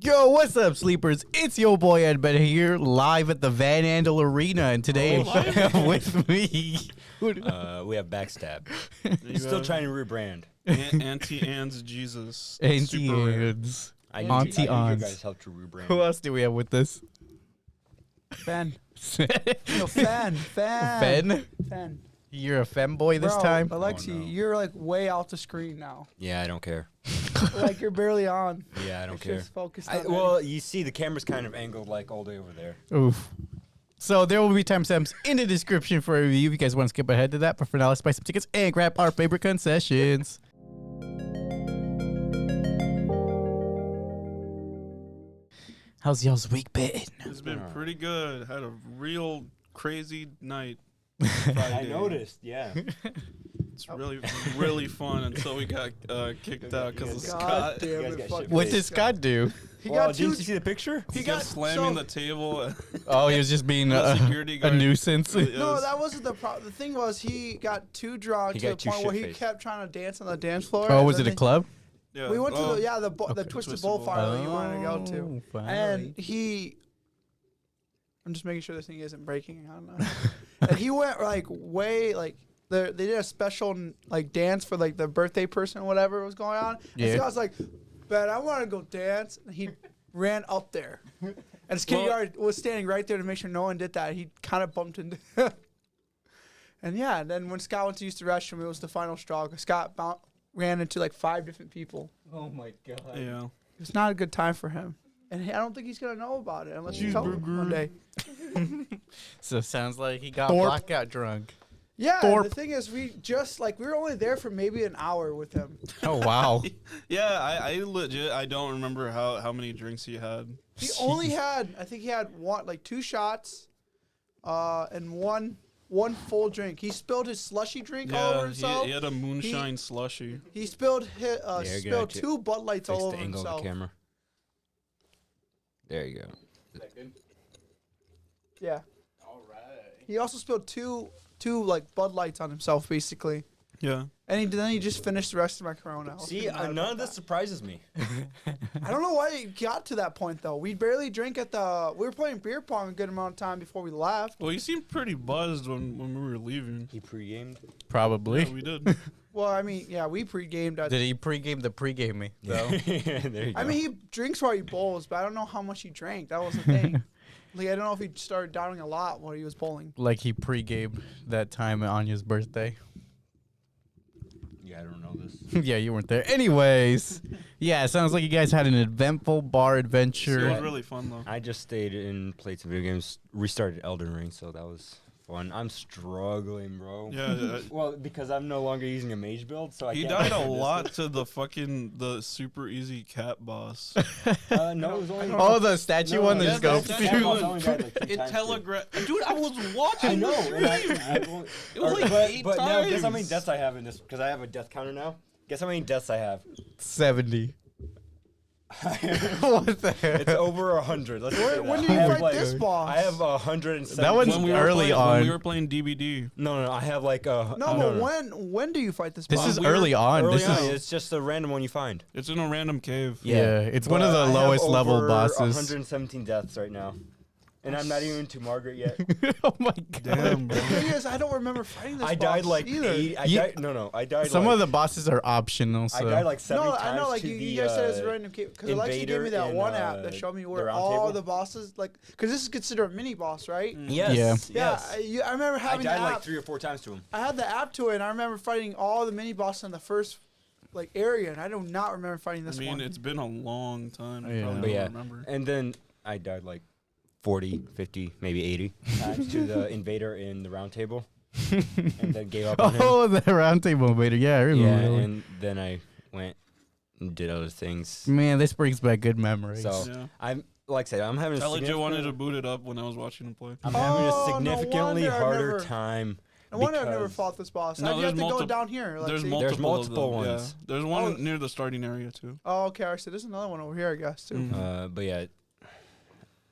Yo, what's up, sleepers? It's your boy Eddbedhead here, live at the Van Andel Arena, and today with me, we have Backstab. Still trying to rebrand. Auntie Anne's Jesus. Auntie Super rare. Anne's, I Auntie need you Anne's. guys help to rebrand. Who else do we have with us? Fan. No, fan. Ben? You're a femboy this Bro, time? Aleksey, Oh, no. you're like way off the screen now. Yeah, I don't care. Like you're barely on. Yeah, I don't It's care. just focused on Well, you see, the camera's kind of angled like all the way over there. Oof. So there will be timestamps in the description for a review if you guys want to skip ahead to that. But for now, let's buy some tickets and grab our favorite concessions. How's y'all's week been? It's been pretty good. Had a real crazy night. I Friday. noticed, yeah. It's really fun until we got kicked out because of God Scott. damn You guys it, got fuck shit What faced. did Scott do? He Well, got two. didn't you see the picture? He He kept got slamming so- the table. Oh, he was just being The a security guard. nuisance. No, that wasn't the problem. The thing was he got too drunk He to the got too point where he shit-faced. kept trying to dance on the dance floor. Oh, and was then it a club? Yeah. We went to Oh, the Okay. Twisted Twisted Bowl Bowl. final that you wanted to go to. Oh, finally. And I'm just making sure this thing isn't breaking. I don't know. And he went like way like they did a special like dance for like the birthday person or whatever was going on. Yeah. And Scott's like, "Ben, I want to go dance." And he ran up there, and security Well- guard was standing right there to make sure no one did that. He kind of bumped into. And yeah, and then when Scott went to use the restroom, it was the final straw. 'Cause Scott ran into like 5 different people. Oh my god. Yeah. It was not a good time for him. And I don't think he's gonna know about it unless you tell him one day. So sounds like he got Thorpe. blackout drunk. Yeah, Thorpe. the thing is, we were only there for maybe an hour with him. Oh wow. Yeah, I legit, I don't remember how many drinks he had. He only had, I think he had 2 shots, and one full drink. He spilled his slushy drink all over Yeah, himself. he had a moonshine slushy. He spilled you're gonna spilled have to 2 Bud Lights Fix all the over angle of himself. the camera. There you go. Yeah. All right. He also spilled two like Bud Lights on himself, basically. Yeah. And then he just finished the rest of my Corona. I was See, pretty mad none about of this that. surprises me. I don't know why it got to that point though. We barely drank at the. We were playing beer pong a good amount of time before we left. Well, he seemed pretty buzzed when we were leaving. He pre-gamed. Probably. Yeah, we did. Well, I mean, yeah, we pre-gamed. Did he pregame the pregame me though? There you go. I mean, he drinks while he bowls, but I don't know how much he drank. That was the thing. Like, I don't know if he started downing a lot while he was bowling. Like he pregame that time on Anya's birthday. Yeah, I don't know this. Yeah, you weren't there. Anyways, yeah, it sounds like you guys had an eventful bar It adventure. was really fun though. I just stayed and played some video games. Restarted Elden Ring, so that was fun. I'm struggling, bro. Yeah, Well, because I'm no longer using a mage build, so I he can't died a play this. lot to the super easy cat boss. No, it was only. Oh, the statue one that Yeah, just goes. that Cat boss Dude. only died like 2 It times, telegraphed. Dude, I was watching. I know. the And stream. I've only, It was like 8 but now, guess how many times. deaths I have in this? Because I have a death counter now. Guess how many deaths I have? 70. What the hell? It's over 100. Let's say When that. did I you have fight like, this boss? I have 170. That one's When we were early playing, on. When we were playing DBD. No, I have like a. No, but when do you fight this This boss? is we were early on. Early This on, is it's just a random one you find. It's in a random cave. yeah. It's one of But the I have lowest level over bosses. 117 deaths right now, and I'm not even to Margaret yet. Oh my god. Damn, bro. The thing is, I don't remember fighting this I boss died like either. 80. Yeah. I died. Some like, of the bosses are optional. I So died like 70 No, times I know, like to you the, guys said it's a random cave. Because Aleksey gave me invader that in, one app that showed me the where round all table. the bosses, like, because this is considered a mini boss, right? Yes. Yeah, Yes. I remember I having died the like app. 3 or 4 times to him. I had the app to it, and I remember fighting all the mini bosses in the first like area, and I do not remember fighting I this mean, one. it's been a long time. Yeah. You probably But don't yeah, remember. and then I died like 40, 50, maybe 80 times to the invader in the round table, and then gave up on him. oh, the round table invader. Yeah, I Yeah, remember. and then I went and did other things. Man, this brings back good memories. So Yeah. I'm like I said, I'm having a I legit wanted to significant- boot it up when I was watching him play. I'm having Oh, a no significantly wonder I've harder never- time. No wonder I've never because- fought this boss. No, I have to there's go down here. Like, There's see? multiple multiple of them, ones. Yeah. There's one Oh. near the starting area too. Oh, okay. I see. There's another one over here, I guess, too. Mm. But yeah,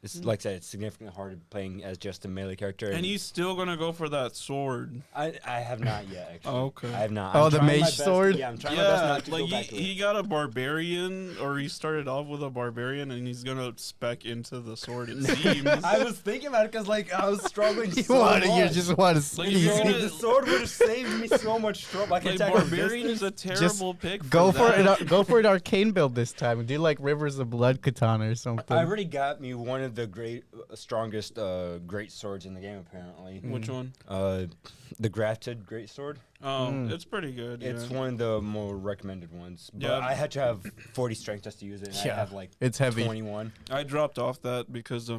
It's like I said, it's significantly harder playing as just a melee character. And he's still gonna go for that sword. I have not yet. Actually. Oh, okay. I have not. Oh, I'm the trying my mage best- sword? Yeah, I'm trying my best not to like go back to he it. got a barbarian, or he started off with a barbarian, and he's gonna spec into the sword. It seems. I was thinking about it because like I was struggling You so want to? You much. just want to Like, sneeze. you're gonna- The sword would have saved me so much trouble. I can Like attack from barbarian is distance. a terrible pick. Go for that. it. Go for an arcane build this time. Do like Rivers of Blood katana or something. I already got me one of the strongest great swords in the game. Apparently, Which one? the grafted great sword. Oh, it's pretty good. It's yeah. one of the more recommended ones. But Yeah. I had to have 40 strength just to use it. And Yeah. I have like It's heavy. 21. I dropped off that because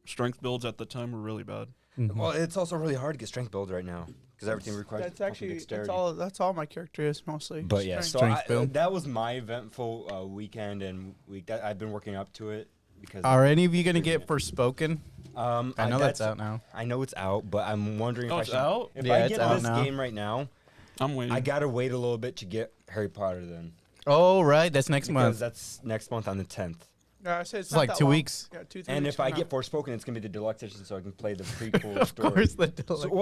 strength builds at the time were really bad. Mhm. Well, it's also really hard to get strength build right now because everything requires That's fucking actually dexterity. that's all my character is mostly. But yeah, strength. so Strength build. that was my eventful weekend and week. That I've been working up to it because Are any of you gonna get Forspoken? I I know that's out now. I know it's out, but I'm wondering Oh, if I it's should. out? If Yeah, I it's get out this now. game right now, I'm waiting. I gotta wait a little bit to get Harry Potter then. Oh right, that's next Because month. that's next month on the 10th. Yeah, I said It's not like that 2 long. weeks. Yeah, 2-3 And weeks if I from get now. Forspoken, it's gonna be the deluxe edition, so I can play the prequel Of story. course, the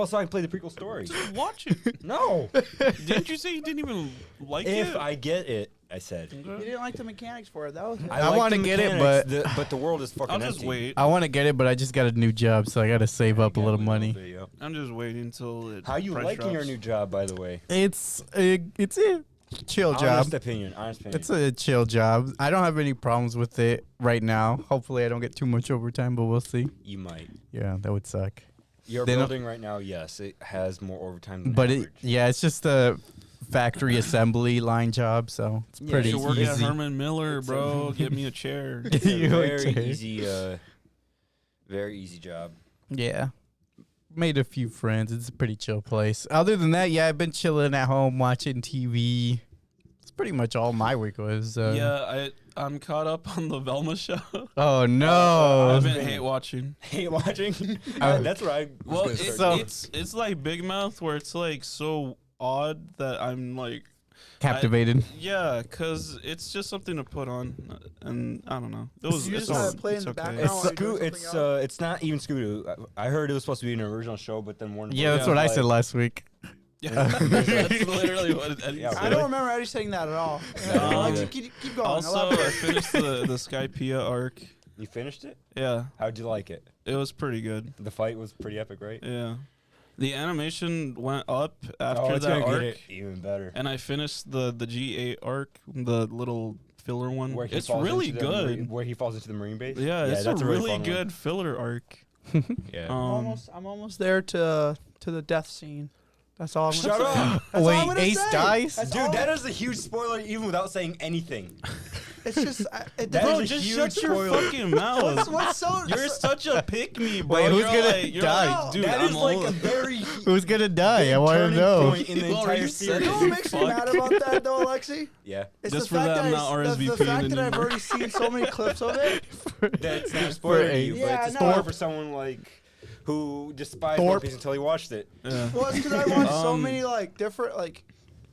So I can play the prequel story. Just watch it. No, Didn't you say you didn't even like if it? I get it, I said. You didn't like the mechanics for it. That was it. I like wanna the get it, mechanics, but the world is fucking I'll just empty. wait. I want to get it, but I just got a new job, so I got to save up a Yeah, little we money. know, yeah. I'm just waiting until it. How you price liking your drops. new job, by the way? It's a chill job. Honest opinion. Honest opinion. It's a chill job. I don't have any problems with it right now. Hopefully, I don't get too much overtime, but we'll see. You might. Yeah, that would suck. Your They don't- building right now, yes, it has more overtime than But average. it's just a factory assembly line job, so it's Yeah, pretty You should work at easy. Herman Miller, It's bro. Get me a chair. It's a You very would say. easy, very easy job. Yeah. Made a few friends. It's a pretty chill place. Other than that, yeah, I've been chilling at home watching TV. It's pretty much all my week was. Yeah, I'm caught up on the Velma show. Oh no. I've been hate watching. Hate watching. Uh, That's what I. Well, was gonna it's start it's like Big Mouth, where it's like so odd that I'm like, Captivated. yeah, because it's just something to put on, and I don't know. It was You it's just have all- it play in it's the okay. background. It's while you're doing it's something else. it's not even Scooby Doo. I heard it was supposed to be an original show, but then Warner. Yeah, that's Brothers what I was said like, last week. Yeah, that's literally what Eddie Yeah, said. I don't remember Eddie saying that at all. No. Keep going. Also, I elaborate. finished the Skypiea arc. You finished it? Yeah, How'd you like it? it was pretty good. The fight was pretty epic, right? Yeah, the animation went up after oh, it's that gonna arc, get it even better. and I finished the G8 arc, the little filler one. Where he It's falls really into the good. marine- where he falls into the marine base. Yeah, it's a that's really fun good filler arc. One. Yeah. I'm almost there to the death scene. That's all I'm Shut gonna say. up, That's all I'm Wait, gonna Ace say. dies? That's dude! all- That is a huge spoiler, even without saying anything. It's just it That doesn't- is a just huge shut your spoiler. fucking mouth. what's so You're such a pick me, bro. Wait, who's You're gonna like, you're die? like, dude, That I'm is like old. a very Who's gonna die? I want to turning know. point in the You entire already said series. You know what makes me Fuck. mad about that though, Alexi? Yeah, It's Just the for fact that I'm that not the RSVPing fact that I've anymore. already seen so many clips of it. that's not a spoiler to you, Ace. but Yeah, it's a I know. spoiler for someone like who despised One Thorpe. Piece until he watched it. Yeah. Well, it's because I watched so Um, many like different like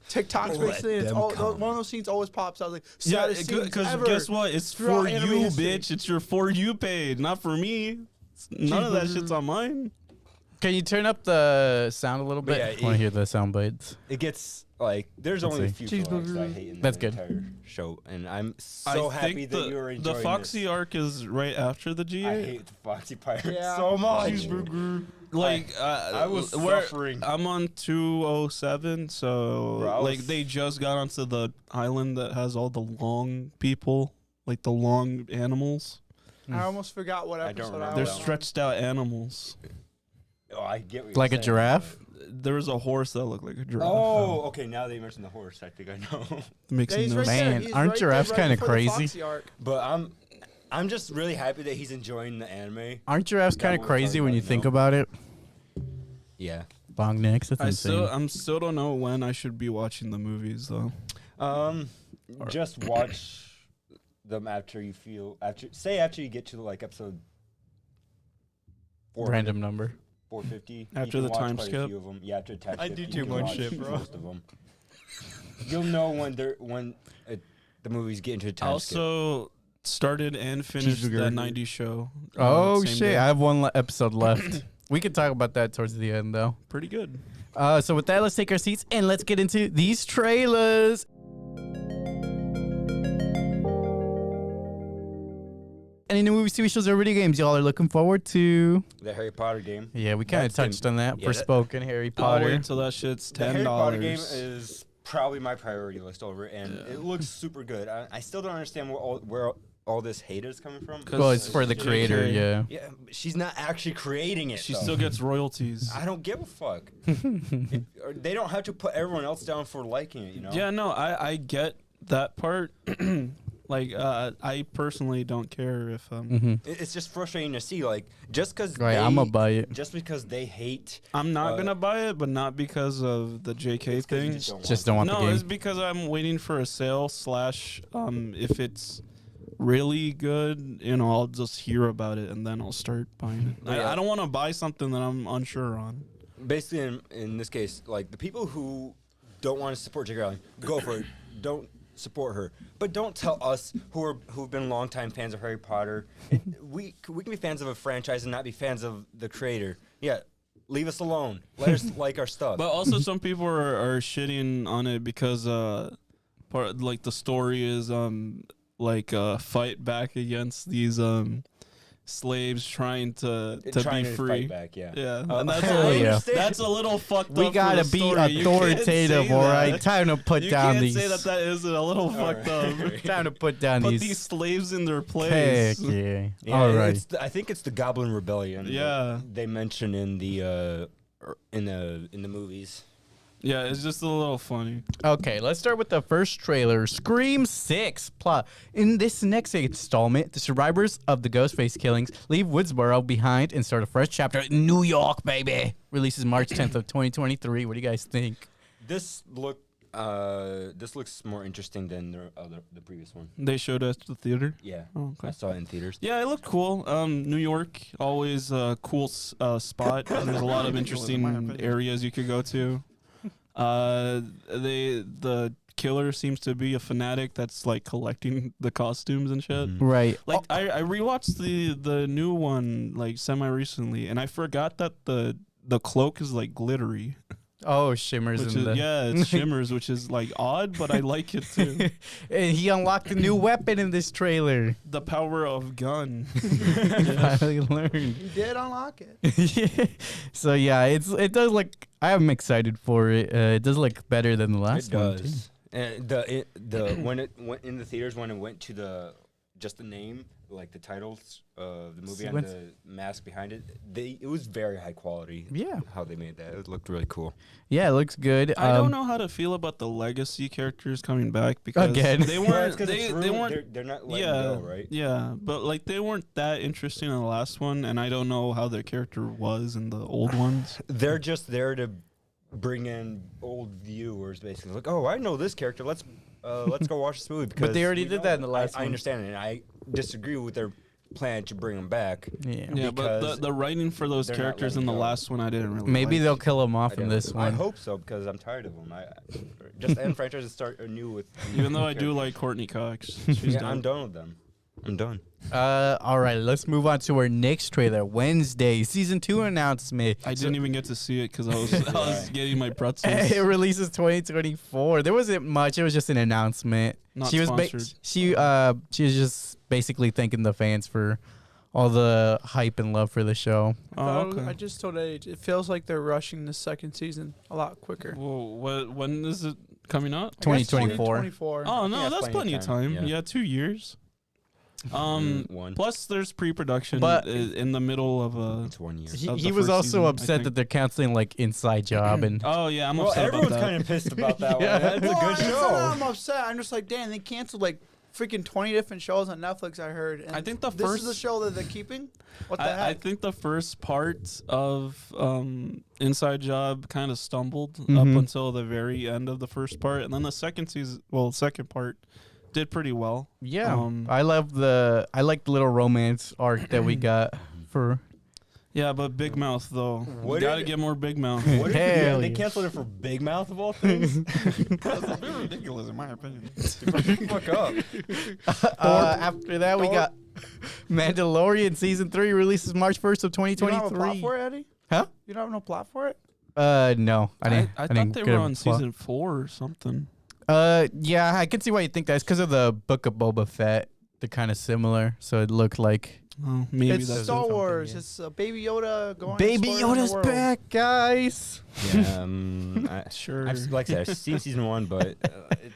TikToks Let basically. And it's them all, come. one of those scenes always pops out like Yeah, saddest scenes because ever. guess what? It's throughout for anime you, history. bitch. It's your For You page, not for me. None of that shit's on mine. Can you turn up the sound a little But bit? yeah, I want to hear the sound bites. It gets like there's Let's only a see. few flags I Cheeseburger. hate in That's the good. entire show, and I'm so I happy think that you're the enjoying Foxy this. arc is right after the I G8. hate the Foxy Pirate Yeah. so much. Like I was where- suffering. I'm on 207, so Bro, I like was- they just got onto the island that has all the long people, like the long animals. I almost forgot what I don't episode I, remember was They're that on. one. stretched out animals. Oh, I get what you're Like a saying. giraffe? There was a horse that looked like a giraffe. Oh, okay. Now that you mentioned the horse, I think I know. Makes Yeah, he's no right sense. there. Man, He's aren't right giraffes there right kinda before the crazy? Foxy arc. But I'm just really happy that he's enjoying the anime. Aren't giraffes That kind of was crazy already when you done, think no. about it? Yeah. Long necks, that's insane. I'm still don't know when I should be watching the movies though. Just watch them after you feel after you get to like episode 400, Random number. 450. After you the can watch time quite a skip? few of them. Yeah, after time I skip, do you too can much watch shit, bro. Most of them. You'll know when the movies get into a time skip. Also, started and finished that 90s show. Oh same shit! day. I have one episode left. We could talk about that towards the end, though. Pretty good. So with that, let's take our seats and let's get into these trailers. Any new movies, TV shows, or video games y'all are looking forward to? The Harry Potter game. Yeah, we kind of touched on that. yeah, For that- spoken Harry I'll Potter. wait until that shit's The Harry Potter game $10. is probably my priority list over it, and it looks super good. I still don't understand where all this hate is coming from. Well, it's for the JK. creator, yeah. Yeah, she's not actually creating it. She though. still gets royalties. I don't give a fuck. Or they don't have to put everyone else down for liking it, you know? Yeah, no, I get that part. Like, I personally don't care if It's just frustrating to see, like, just because Right, I'm gonna buy it. Just because they hate. I'm not gonna buy it, but not because of the JK It's 'cause you thing. Just don't want the No, game. it's because I'm waiting for a sale / if it's really good, I'll just hear about it and then I'll start buying it. Yeah. I don't want to buy something that I'm unsure on. Basically, in this case, like, the people who don't want to support J.K. Rowling, go for it. Don't support her, but don't tell us who've been longtime fans of Harry Potter. We can be fans of a franchise and not be fans of the creator. Yeah, leave us alone. Let us like our stuff. But also, some people are shitting on it because like the story is like fight back against these slaves trying to be to free. fight back, yeah. Yeah, Oh, and that's, hell yeah. that's a little fucked We up. gotta for the be story. You can't authoritative, say all that. right? Time to put You down can't these. say that isn't a little fucked up. Time to put down Put these. these slaves in their Heck place. yeah. Yeah, All right. I think it's the Goblin Rebellion. that Yeah. they mention in the movies. Yeah, it's just a little funny. Okay, let's start with the first trailer. Scream 6 plot. In this next installment, the survivors of the Ghostface killings leave Woodsboro behind and start a fresh chapter in New York, baby. Releases March 10th of 2023. What do you guys think? This looks more interesting than the previous one. They showed us the theater. Yeah, Oh, okay. I saw it in theaters. Yeah, it looked cool. New York, always a cool spot. There's a lot of interesting areas you could go to. The killer seems to be a fanatic that's like collecting the costumes and shit. Right. Like I rewatched the new one like semi recently, and I forgot that the cloak is like glittery. Oh, shimmers Which in is, the. yeah, it shimmers, which is like odd, but I like it too. And he unlocked a new weapon in this trailer. The power of gun. Finally learned. You did unlock it. Yeah. So yeah, it does look. I'm excited for it. It does look better than the last It one. Too. does. And when it went in the theaters, when it went to the name, like the titles of the movie and Sequence. the mask behind it, it was very high quality. Yeah. How they made that, it looked really cool. Yeah, it looks good. I don't know how to feel about the legacy characters coming back because Again. they Well, weren't. it's 'cause it's They ruined. weren't. They're not letting Yeah, go, right? yeah, but like they weren't that interesting in the last one, and I don't know how their character was in the old ones. They're just there to bring in old viewers, basically. Like, oh, I know this character. Let's go watch this movie. Because they already we did know that in the him. last I one. understand it, and I disagree with their plan to bring him back. Yeah. Yeah, but Because the writing for those they're not characters in letting the go. last one, I didn't really. Maybe like. they'll kill him off in this I one. hope so because I'm tired of them. Just end franchise and start anew with. Even though I do like Courtney Cox, she's Yeah, dope. I'm done with them. I'm done. All right, let's move on to our next trailer. Wednesday, season 2 announcement. I didn't even get to see it because I was getting my pretzels. It releases 2024. There wasn't much. It was just an announcement. Not she was sponsored. she was just basically thanking the fans for all the hype and love for the show. Oh, okay. I just told Eddie, it feels like they're rushing the second season a lot quicker. Whoa, when is it coming out? I guess 2024. 2024. Oh no, Yeah, that's plenty of time. Yeah, 2 years. One. Plus there's pre-production But- in the middle of a. It's 1 year. He, Of the he was first also season, I upset think. that they're canceling like Inside Job and Oh yeah, I'm Well, upset about everyone's that. kind of pissed about that Yeah. one. That's Well, a good it's not show. that I'm upset. I'm just like, damn, they canceled like freaking 20 different shows on Netflix. I heard. And I think the this is first- the show that they're keeping. What the I heck? think the first part of Inside Job kind of stumbled up Mhm. until the very end of the first part, and then the second second part did pretty well. yeah, Um, I like the little romance arc that we got for Yeah, but Big Mouth though. What We gotta did- get more Big Mouth. What Hell they yeah. canceled it for Big Mouth of all things. That's a bit ridiculous in my opinion. Fuck up. After that, we got Mandalorian season 3 releases March 1st of You don't have a plot 2023. for it, Eddie? Huh? You don't have no plot for it? No, I didn't. I didn't thought they get were a on plot. season 4 or something. Yeah, I can see why you think that. It's because of the Book of Boba Fett. They're kind of similar, so it looked like Oh, maybe It's that's Star it. Wars. yeah. It's Baby Yoda going. Baby exploring the Yoda's world. back, guys. Yeah, Sure. like I said, I've seen season 1, but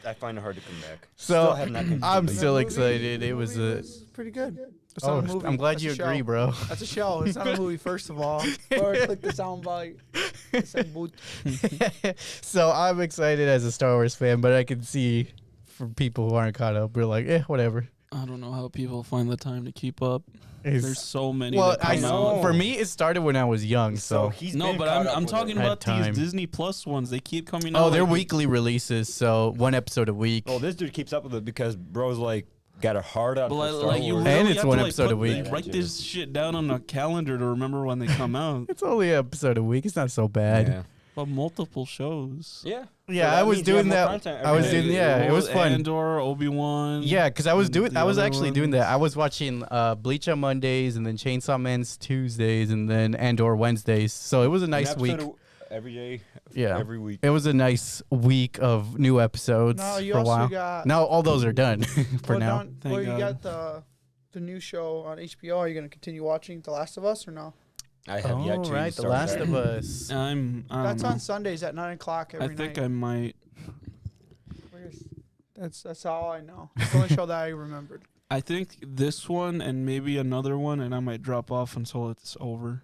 I find it hard to come back. So Still have not continued, I'm but- still That movie- excited. the It was movie a. was pretty good. It's Oh, not a movie. I'm glad That's you a agree, show. bro. That's a show. It's not a movie, first of all. Or click the soundbite. It's a boot. So I'm excited as a Star Wars fan, but I can see for people who aren't caught up, we're like, whatever. I don't know how people find the time to keep up. It's- There's so many. well, that I come know. out. for me, it started when I was young. So, he's No, been but caught up I'm with talking it. Had about time. these Disney Plus ones. They keep coming out. oh, they're like, weekly releases, so one episode a week. Well, this dude keeps up with it because bro's like got a hard out But for like, Star like you Wars. really And it's have one to, like, episode a put- week. like, write this shit down on a calendar to remember when they come out. It's only an episode a week. It's not so bad. Yeah. But multiple shows. Yeah. Yeah, So I that was means you have doing more that. content I every was day. doing yeah, it was fun. Andor, Obi-Wan. Yeah, because I was and doing. the I was other actually doing ones. that. I was watching Bleach on Mondays, and then Chainsaw Man's Tuesdays, and then Andor Wednesdays. So it was a An nice episode week. every day. Yeah. Every week. It was a nice week of new episodes No, you for a also while. got. Now all those are done for well, now. Thank you God. got the new show on HBO. Are you going to continue watching The Last of Us or no? I have yet Oh to. right, The start Last that. of Us. I don't That's know. on Sundays at 9 o'clock every I think night. I might. That's all I know. It's the only show that I remembered. I think this one and maybe another one, and I might drop off until it's over.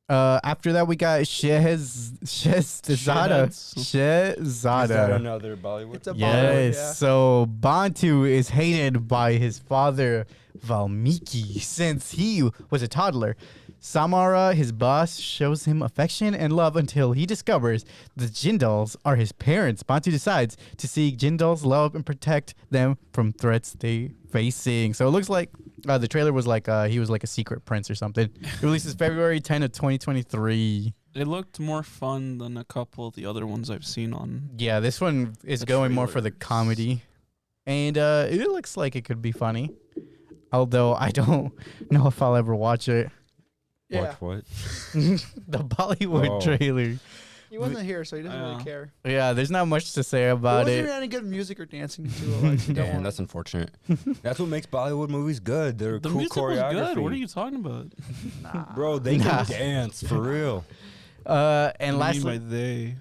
After that, we got Shehzada. Shitheads. Is that Shehzada. another Bollywood? It's a Yes. Bollywood, yeah. So Bantu is hated by his father Valmiki since he was a toddler. Samara, his boss, shows him affection and love until he discovers the Jindals are his parents. Bantu decides to seek Jindals' love and protect them from threats they facing. So it looks like the trailer was like he was like a secret prince or something. It releases February 10 of 2023. It looked more fun than a couple of the other ones I've seen on. Yeah, this one is The going more for the trailers. comedy. And it looks like it could be funny. Although I don't know if I'll ever watch it. Yeah. Watch what? The Bollywood Oh. trailer. He wasn't here, so he doesn't Yeah. really care. Yeah, there's not much to say There about wasn't it. any good music or dancing to it. Like, you don't Damn, want- that's unfortunate. That's what makes Bollywood movies good. They're The cool music was choreography. good. What are you talking about? nah. Bro, they Nah. can dance for real. And What do you lastly, mean by they?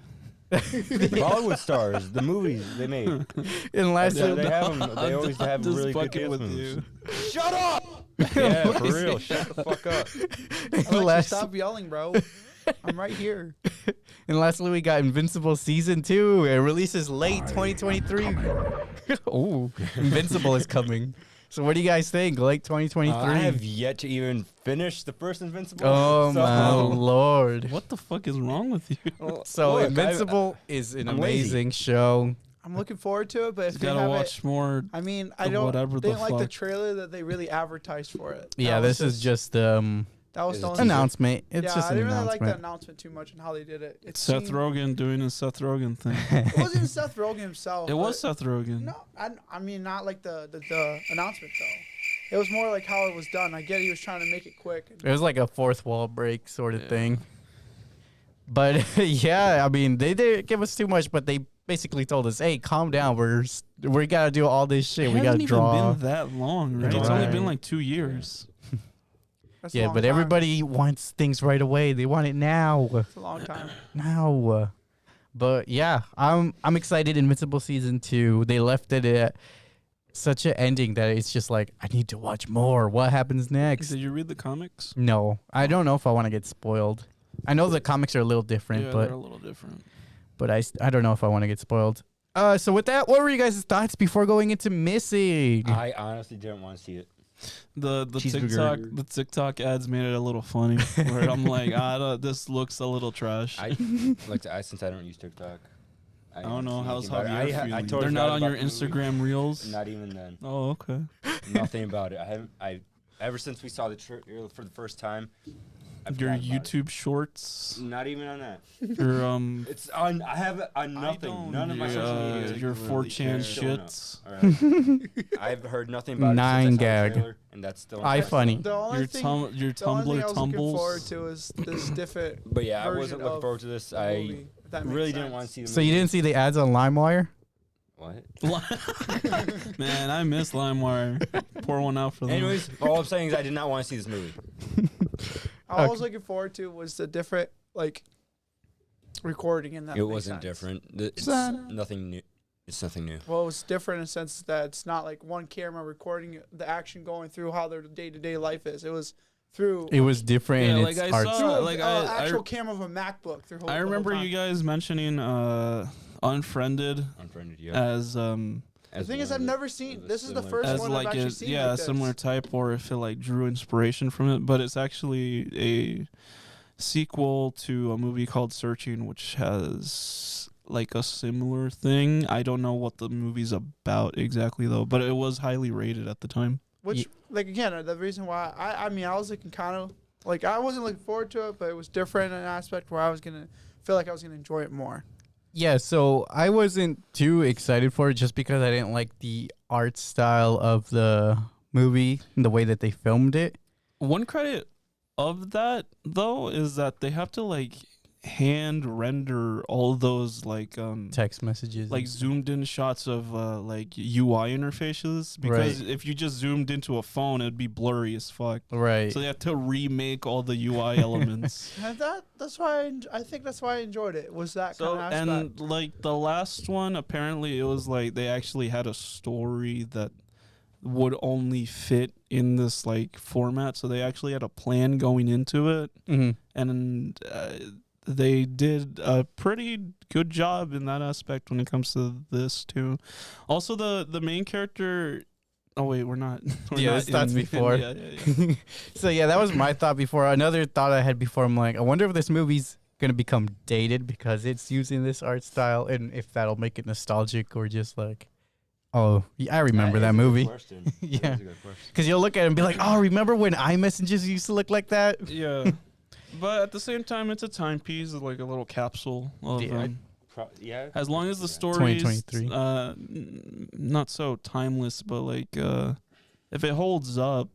Bollywood stars, the movies they made. and Yeah, lastly, they have them. They always have Just really good fucking dance with moves. you. Shut up! Yeah, for real. Shut the fuck up. Alexi, last- stop yelling, bro. I'm right here. and lastly, we got Invincible season 2. It releases late 2023. Oh, Invincible is coming. So what do you guys think? Late 2023. I have yet to even finish the first Invincible. Oh so- my lord. What the fuck is wrong with you? So Look, Invincible is an I'm lazy. amazing show. I'm looking forward to it, but You if they gotta have watch it, more. I mean, I the don't. whatever the Didn't like the fuck. trailer that they really advertised for it. Yeah, That this was is just the that was Is the it only. teaser? announcement. It's yeah, just I an didn't really like the announcement. announcement too much and how they did it. It Seth seemed- Rogen doing a Seth Rogen thing. It wasn't Seth Rogen himself. It was but- Seth Rogen. No, I mean not like the announcement though. It was more like how it was done. I get he was trying to make it quick. It was like a fourth wall break sort of thing. But yeah, I mean, they didn't give us too much, but they basically told us, "Hey, calm down. We gotta do all this shit. It We gotta hasn't draw." even been that long, right? It's only Right. been like 2 years. That's a Yeah, long but time. everybody wants things right away. They want it now. It's a long time. Now. But yeah, I'm excited. Invincible season 2. They left it at such an ending that it's just like I need to watch more. What happens next? Did you read the comics? No, I don't know if I want to get spoiled. I know the comics are a little different, Yeah, but they're a little different. I don't know if I want to get spoiled. So with that, what were you guys' thoughts before going into missing? I honestly didn't want to see it. The Cheeseburger. TikTok ads made it a little funny. Where I'm like, this looks a little trash. I since I don't use TikTok. I don't know see how's anything about it. Javier I feeling. totally They're not forgot on your about the movie. Instagram reels. Not even then. Oh, okay. Nothing about it. I haven't. Ever since we saw the trailer for the first time, Your forgot about it. YouTube shorts. Not even on that. Your It's on. I have on nothing. None of my social media. Your 4chan showing up. shits. All right. I've heard nothing about it Nine since I saw gag. the trailer, and that's still. iFunny. The only Your thing, your the only thing I Tumblr was looking forward tumbles. to is this different. But yeah, I version wasn't looking of forward to this. the I movie, if that makes really sense. didn't want to see the So movie. you didn't see the ads on LimeWire? What? Man, I miss LimeWire. Pour one out for them. Anyways, all I'm saying is I did not want to see this movie. All I was looking forward to was the different like recording in that. It makes wasn't sense. different. It's Son. nothing new. It's nothing new. Well, it was different in the sense that it's not like one camera recording the action going through how their day-to-day life is. It was through It was different Yeah, in like its I art. saw- through like, an I- actual camera of a MacBook. Through I remember you guys mentioning Unfriended Unfriended, yeah. as The thing is, I've never seen. This is the first as one like I've actually a seen. yeah like a similar this. type, or if it like drew inspiration from it, but it's actually a sequel to a movie called Searching, which has like a similar thing. I don't know what the movie's about exactly though, but it was highly rated at the time. Which, like again, the reason why I mean, I was looking kind of like I wasn't looking forward to it, but it was different in an aspect where I was gonna feel like I was gonna enjoy it more. Yeah, so I wasn't too excited for it just because I didn't like the art style of the movie and the way that they filmed it. One credit of that though is that they have to like hand render all those like Text messages. like zoomed in shots of like UI interfaces, because if you just zoomed into a phone it'd be blurry as fuck. Right. So they have to remake all the UI elements. And that's why I think that's why I enjoyed it. Was that So kind of aspect? and like the last one, apparently it was like they actually had a story that would only fit in this like format. So they actually had a plan going into it, Mm-hmm. and they did a pretty good job in that aspect when it comes to this too. Also, the main character. Oh wait, we're not. We're Yeah, not this thoughts before. yeah. So yeah, that was my thought before. Another thought I had before, I'm like, I wonder if this movie's gonna become dated because it's using this art style, and if that'll make it nostalgic or just like, oh, yeah, I remember that movie. Yeah. Because you'll look at it and be like, oh, remember when iMessages used to look like that? Yeah. But at the same time, it's a timepiece, like a little capsule of. Yeah, Yeah. As long as the story is 2023. not so timeless, but like if it holds up,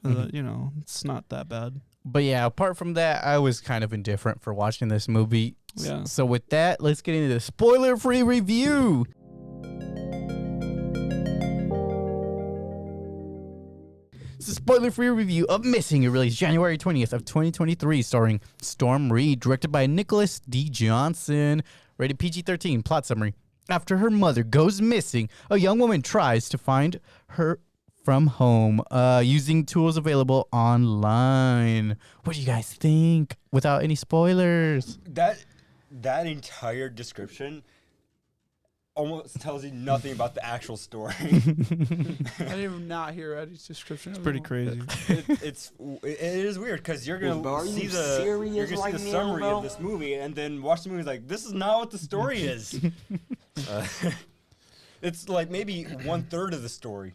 you know, it's not that bad. But yeah, apart from that, I was kind of indifferent for watching this movie. Yeah. So with that, let's get into the spoiler-free review. It's a spoiler-free review of Missing. It released January 20th of 2023, starring Storm Reed, directed by Nicholas D. Johnson. Rated PG-13. Plot summary. After her mother goes missing, a young woman tries to find her from home using tools available online. What do you guys think? Without any spoilers. That entire description almost tells you nothing about the actual story. I didn't even not hear Eddie's description. It's of pretty the crazy. It is weird because you're gonna Are see you the serious right now, summary bro? of this movie and then watch the movie like this is not what the story is. It's like maybe 1/3 of the story.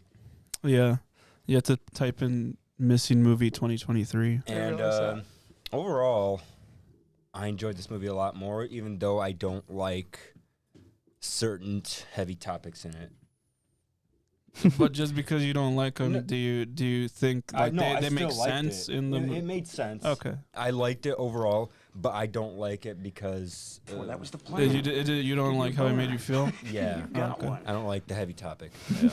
Yeah. You have to type in missing movie 2023. And realize that. overall, I enjoyed this movie a lot more, even though I don't like certain heavy topics in it. But just because you don't like them, No. do you think like I they make still liked sense it. in the It made sense. Okay. I liked it overall, but I don't like it because Well, that was the plan. You don't like how it made you feel? yeah, Got Okay. one. I don't like the heavy topic. Yeah.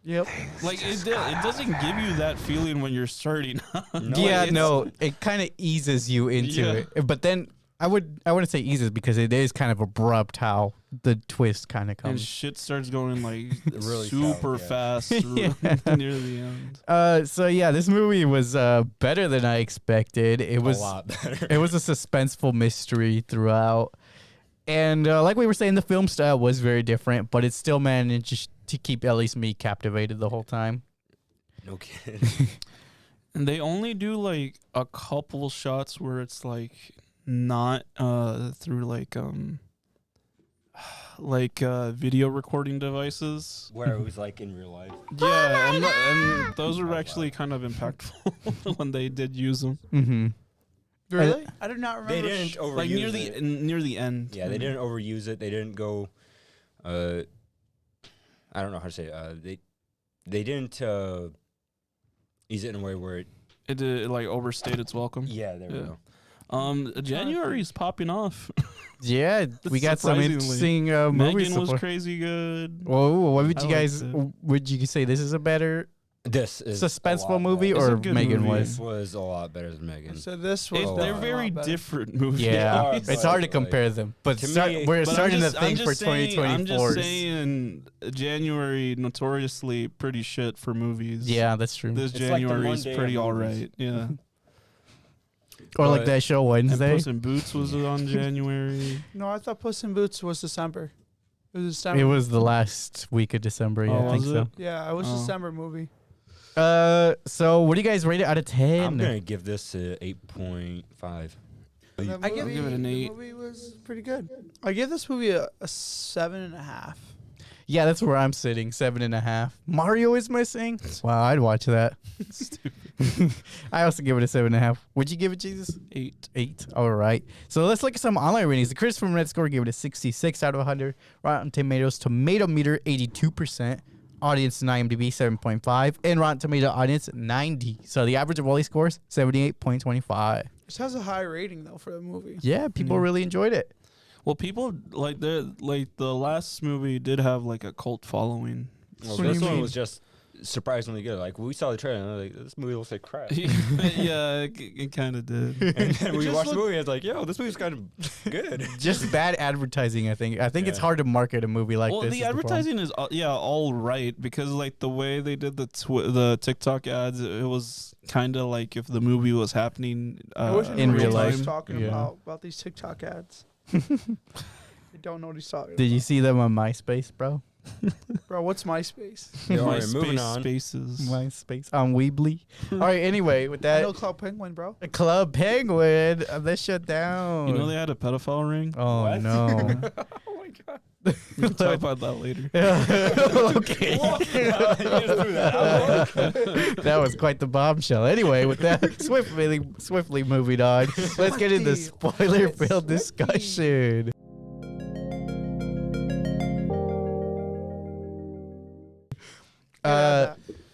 Yep. Like it doesn't give you that feeling when you're starting. No, Yeah, it's- no, it kind of eases you into Yeah. it. But then I wouldn't say eases because it is kind of abrupt how the twist kind of And comes. shit starts going like Really super south, yeah. fast near the end. So yeah, this movie was better than I expected. It was a lot better. it was a suspenseful mystery throughout. And like we were saying, the film style was very different, but it still managed to keep at least me captivated the whole time. No kidding. And they only do like a couple shots where it's like not through like video recording devices. Where it was like in real life. Yeah, and those were actually kind of impactful when they did use them. Mm-hmm. Really? I did not remember. They didn't overuse Like it. near the end. Yeah, they didn't overuse it. They didn't go. I don't know how to say it. They didn't use it in a way where It like overstayed its welcome. yeah, there we Yeah. go. January's popping off. Yeah, we got some Surprisingly. interesting movies. Megan was so far. crazy good. Whoa, what would I you liked guys? it. Would you say this is a better This is suspenseful a lot movie, It's better. a or good Megan movie. This was? was a lot better than Megan. So this was. Oh, They're wow. very different movies. Yeah, are, it's but, hard to like, compare them. But to me- we're But starting to I'm think for just saying- 2024. I'm just saying, January notoriously pretty shit for movies. Yeah, that's true. This It's like the January is Monday pretty of all movies. right. Yeah. Or like but- that show And Wednesday. Puss in Boots was on January. No, I thought Puss in Boots was December. It was December. It was the last week of December. Yeah, Oh, I think was so. it? Yeah, it was Oh. December movie. So what do you guys rate it out of 10? I'm gonna give this a 8.5. The I give it an the 8. movie was pretty good. I give this movie a 7.5. Yeah, that's where I'm sitting. 7.5. Mario is missing. Wow, I'd watch that. I also give it a 7.5. Would you give it, Jesus? 8. 8. All right. So let's look at some online ratings. The Christopher Red score gave it a 66 out of 100. Rotten Tomatoes tomato meter 82%. Audience in IMDb 7.5. And Rotten Tomato audience 90. So the average of all these scores 78.25. This has a high rating though for the movie. Yeah, people Yeah. really enjoyed it. Well, people like the last movie did have like a cult following. Well, What do this you one mean? was just surprisingly good. Like we saw the trailer, and I was like, this movie looks like crap. Yeah, it kind of did. And then we just watched the looked- movie, and it's like, yo, this movie's kind of good. Just bad advertising, I think. I think it's Yeah. hard to market a movie like Well, this. the is problem. advertising is all right because like the way they did the TikTok ads, it was kind of like if the movie was happening I wish I in knew real what he's life. talking Yeah. about these TikTok ads. I don't know what he's talking Did about. you see them on MySpace, bro? Bro, what's MySpace? Yeah, all right, MySpace moving on. Spaces. MySpace on Weebly. All right. Anyway, with I that, know Club Penguin, bro. Club Penguin, they shut down. You know they had a pedophile ring. Oh What? no. Oh my god. We can talk about that later. Okay. That was quite the bombshell. Anyway, with that, swiftly moving on. Let's get into spoiler-filled discussion.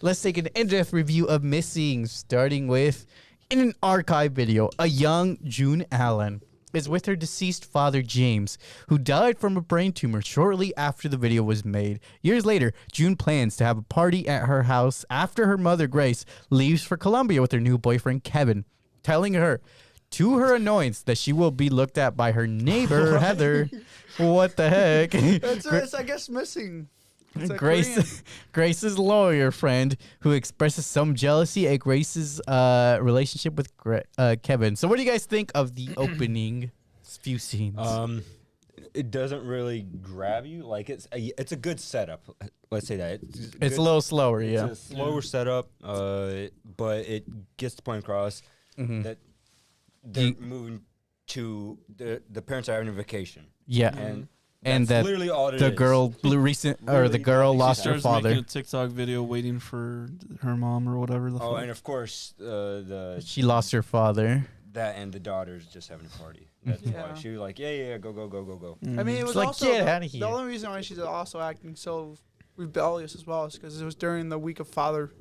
Let's take an in-depth review of Missing, starting with, in an archive video, a young June Allen is with her deceased father, James, who died from a brain tumor shortly after the video was made. Years later, June plans to have a party at her house after her mother, Grace, leaves for Colombia with her new boyfriend, Kevin, telling her, to her annoyance, that she will be looked at by her neighbor, Heather. What the heck? It's I guess missing. It's a Korean. Grace's lawyer friend who expresses some jealousy at Grace's relationship with Kevin. So what do you guys think of the opening few scenes? It doesn't really grab you. Like it's a good setup. Let's say that it's good- a little slower, It's yeah. a slower setup, but it gets the point across Mhm. that they're moving to the parents are having a vacation, Yeah. and And that's that literally all it the is. girl the Literally girl nothing. lost her Starts making father. a TikTok video waiting for her mom or whatever the Oh, fuck. and of course She lost her father. that and the daughter's just having a party. That's Yeah. why she was like, yeah, go. Mm-hmm. I mean, it was like, also "Get outta here." the only reason why she's also acting so rebellious as well is because it was during the week of Father's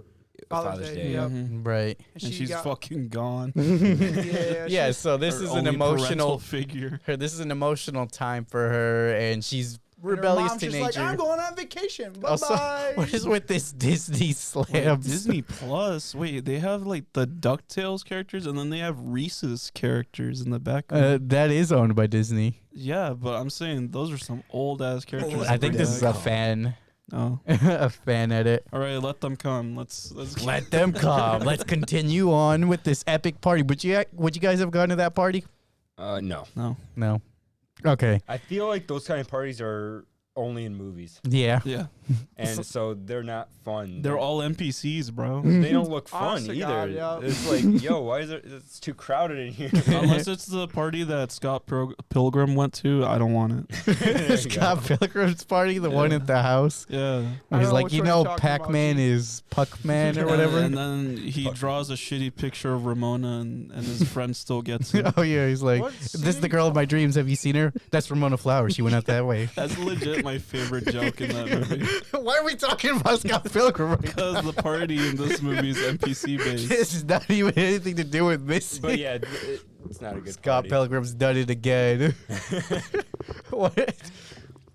Day. Yep. Mhm. Right. And she's fucking gone. Yeah. Yeah, she's- so this Her is an only parental emotional figure. this is an emotional time for her, and she's and her rebellious mom's teenager. just like, I'm going on vacation. Bye Also, bye. what is with this Disney Wait, slams? Disney Plus. Wait, they have like the DuckTales characters, and then they have Reese's characters in the background. That is owned by Disney. Yeah, but I'm saying those are some old ass characters. I think this is a God. fan, Oh, a fan edit. all right. Let them come. Let's Let them come. Let's continue on with this epic party. Would you guys have gone to that party? No. No. No. Okay. I feel like those kind of parties are only in movies, Yeah. Yeah. and so they're not fun. They're all NPCs, bro. They don't look fun Honest to either. God, yeah. It's like, yo, why is it? It's too crowded in here. Unless it's the party that Scott Pilgrim went to, I don't want it. Scott Pilgrim's party, the one at the house. Yeah. Where he's know like, which you one you're know, talking Pac-Man about, is Puck-Man or whatever. And then he draws a shitty picture of Ramona, and his friend still gets it. Oh yeah, he's like, What this is the scene? girl of my dreams. Have you seen her? That's Ramona Flowers. She went out that way. That's legit my favorite joke in that movie. Why are we talking about Scott Pilgrim? Right now? Because the party in this movie is NPC based. This is not even anything to do with this. But yeah, it's not a good Scott party. Pilgrim's done it again. What?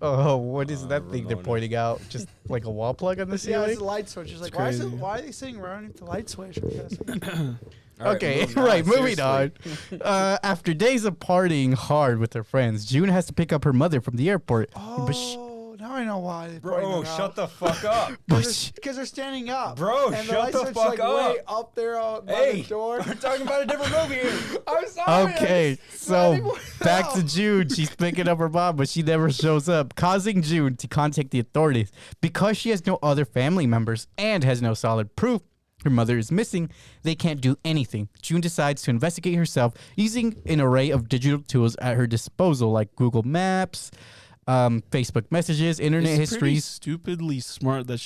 Oh, what is that thing they're Ramona. pointing out? Just like a wall plug on the Yeah, ceiling? it's the light switch. It's like, crazy. why are they sitting right underneath the light switch? I'm guessing. All right, Okay, moving on, right, moving on. seriously. After days of partying hard with her friends, June has to pick up her mother from the airport. But sh- Oh, now I know why. They Bro, shut the fuck up. but sh- Because they're standing up. Bro, and shut light the switch is, fuck like, up. way up there by Hey, the door. we're talking about a different movie here. I'm sorry. Okay, Not so anymore. back to June. She's picking up her mom, but she never shows up, causing June to contact the authorities. Because she has no other family members and has no solid proof her mother is missing, they can't do anything. June decides to investigate herself using an array of digital tools at her disposal, like Google Maps, Facebook messages, internet It's pretty histories. stupidly smart that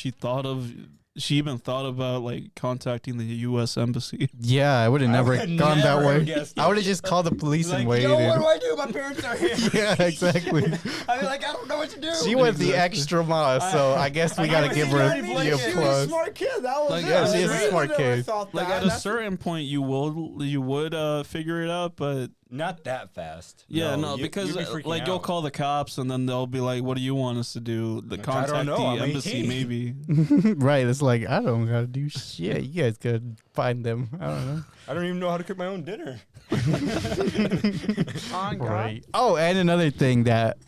she even thought about like contacting the U.S. embassy. Yeah, I would have never would gone that never way. have guessed I would have just called the police Like, and waited. yo, what do I do? My parents are here. Yeah, exactly. I mean, like, I don't know what to do. She went the extra mile, so I guess we I gotta know, give she her already the blanked. She was a applause. smart kid. That was Like, it. yeah, she is a I smart never kid. thought Like that. at a That's- certain point, you would figure it out, but Not that fast. yeah, no, you- because you'd be freaking like you'll out. call the cops, and then they'll be like, "What do you want us to do? The Like, I don't contact know, the I'm embassy, 18." maybe." Right, it's like I don't gotta do shit. You guys gotta find them. I don't know. I don't even know how to cook my own dinner. On God. Right. Oh, and another thing that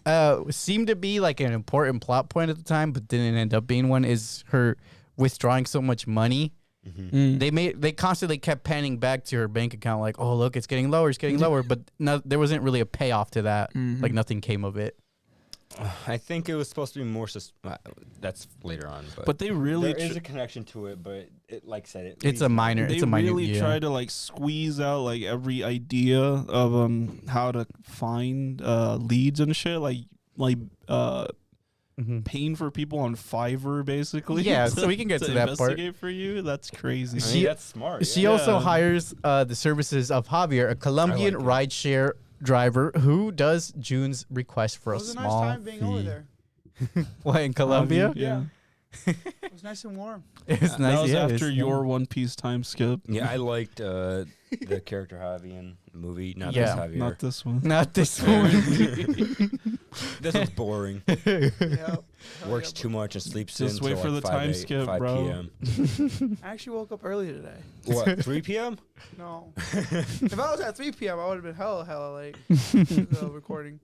seemed to be like an important plot point at the time, but didn't end up being one, is her withdrawing so much money. They constantly kept panning back to her bank account, like, oh look, it's getting lower, but no, there wasn't really a payoff to that. Like nothing came of it. I think it was supposed to be more. That's later on, But they really there is a connection to it. But it, like I said, It's a minor. they It's a minor. really Yeah. try to like squeeze out like every idea of how to find leads and shit, like paying for people on Fiverr basically. Yeah, so we can get to that part. investigate for you. That's crazy. I mean, that's smart. She yeah. also Yeah. hires the services of Javier, a Colombian it. rideshare driver who does June's request for It a was a nice small time being over fee. there. What, in Colombia? Yeah. It was nice and warm. It's That nice. was yeah, after it's- your One Piece time skip. Yeah, I liked the character Javi in the movie. Not Yeah. this Javier. Not this one. Not this one. This was boring. Yep. Works too much and sleeps Just in wait till for like the 5 time a- skip, 5 bro. p.m. I actually woke up early today. What, 3 p.m.? No. If I was at 3 p.m., I would have been hella late to the recording.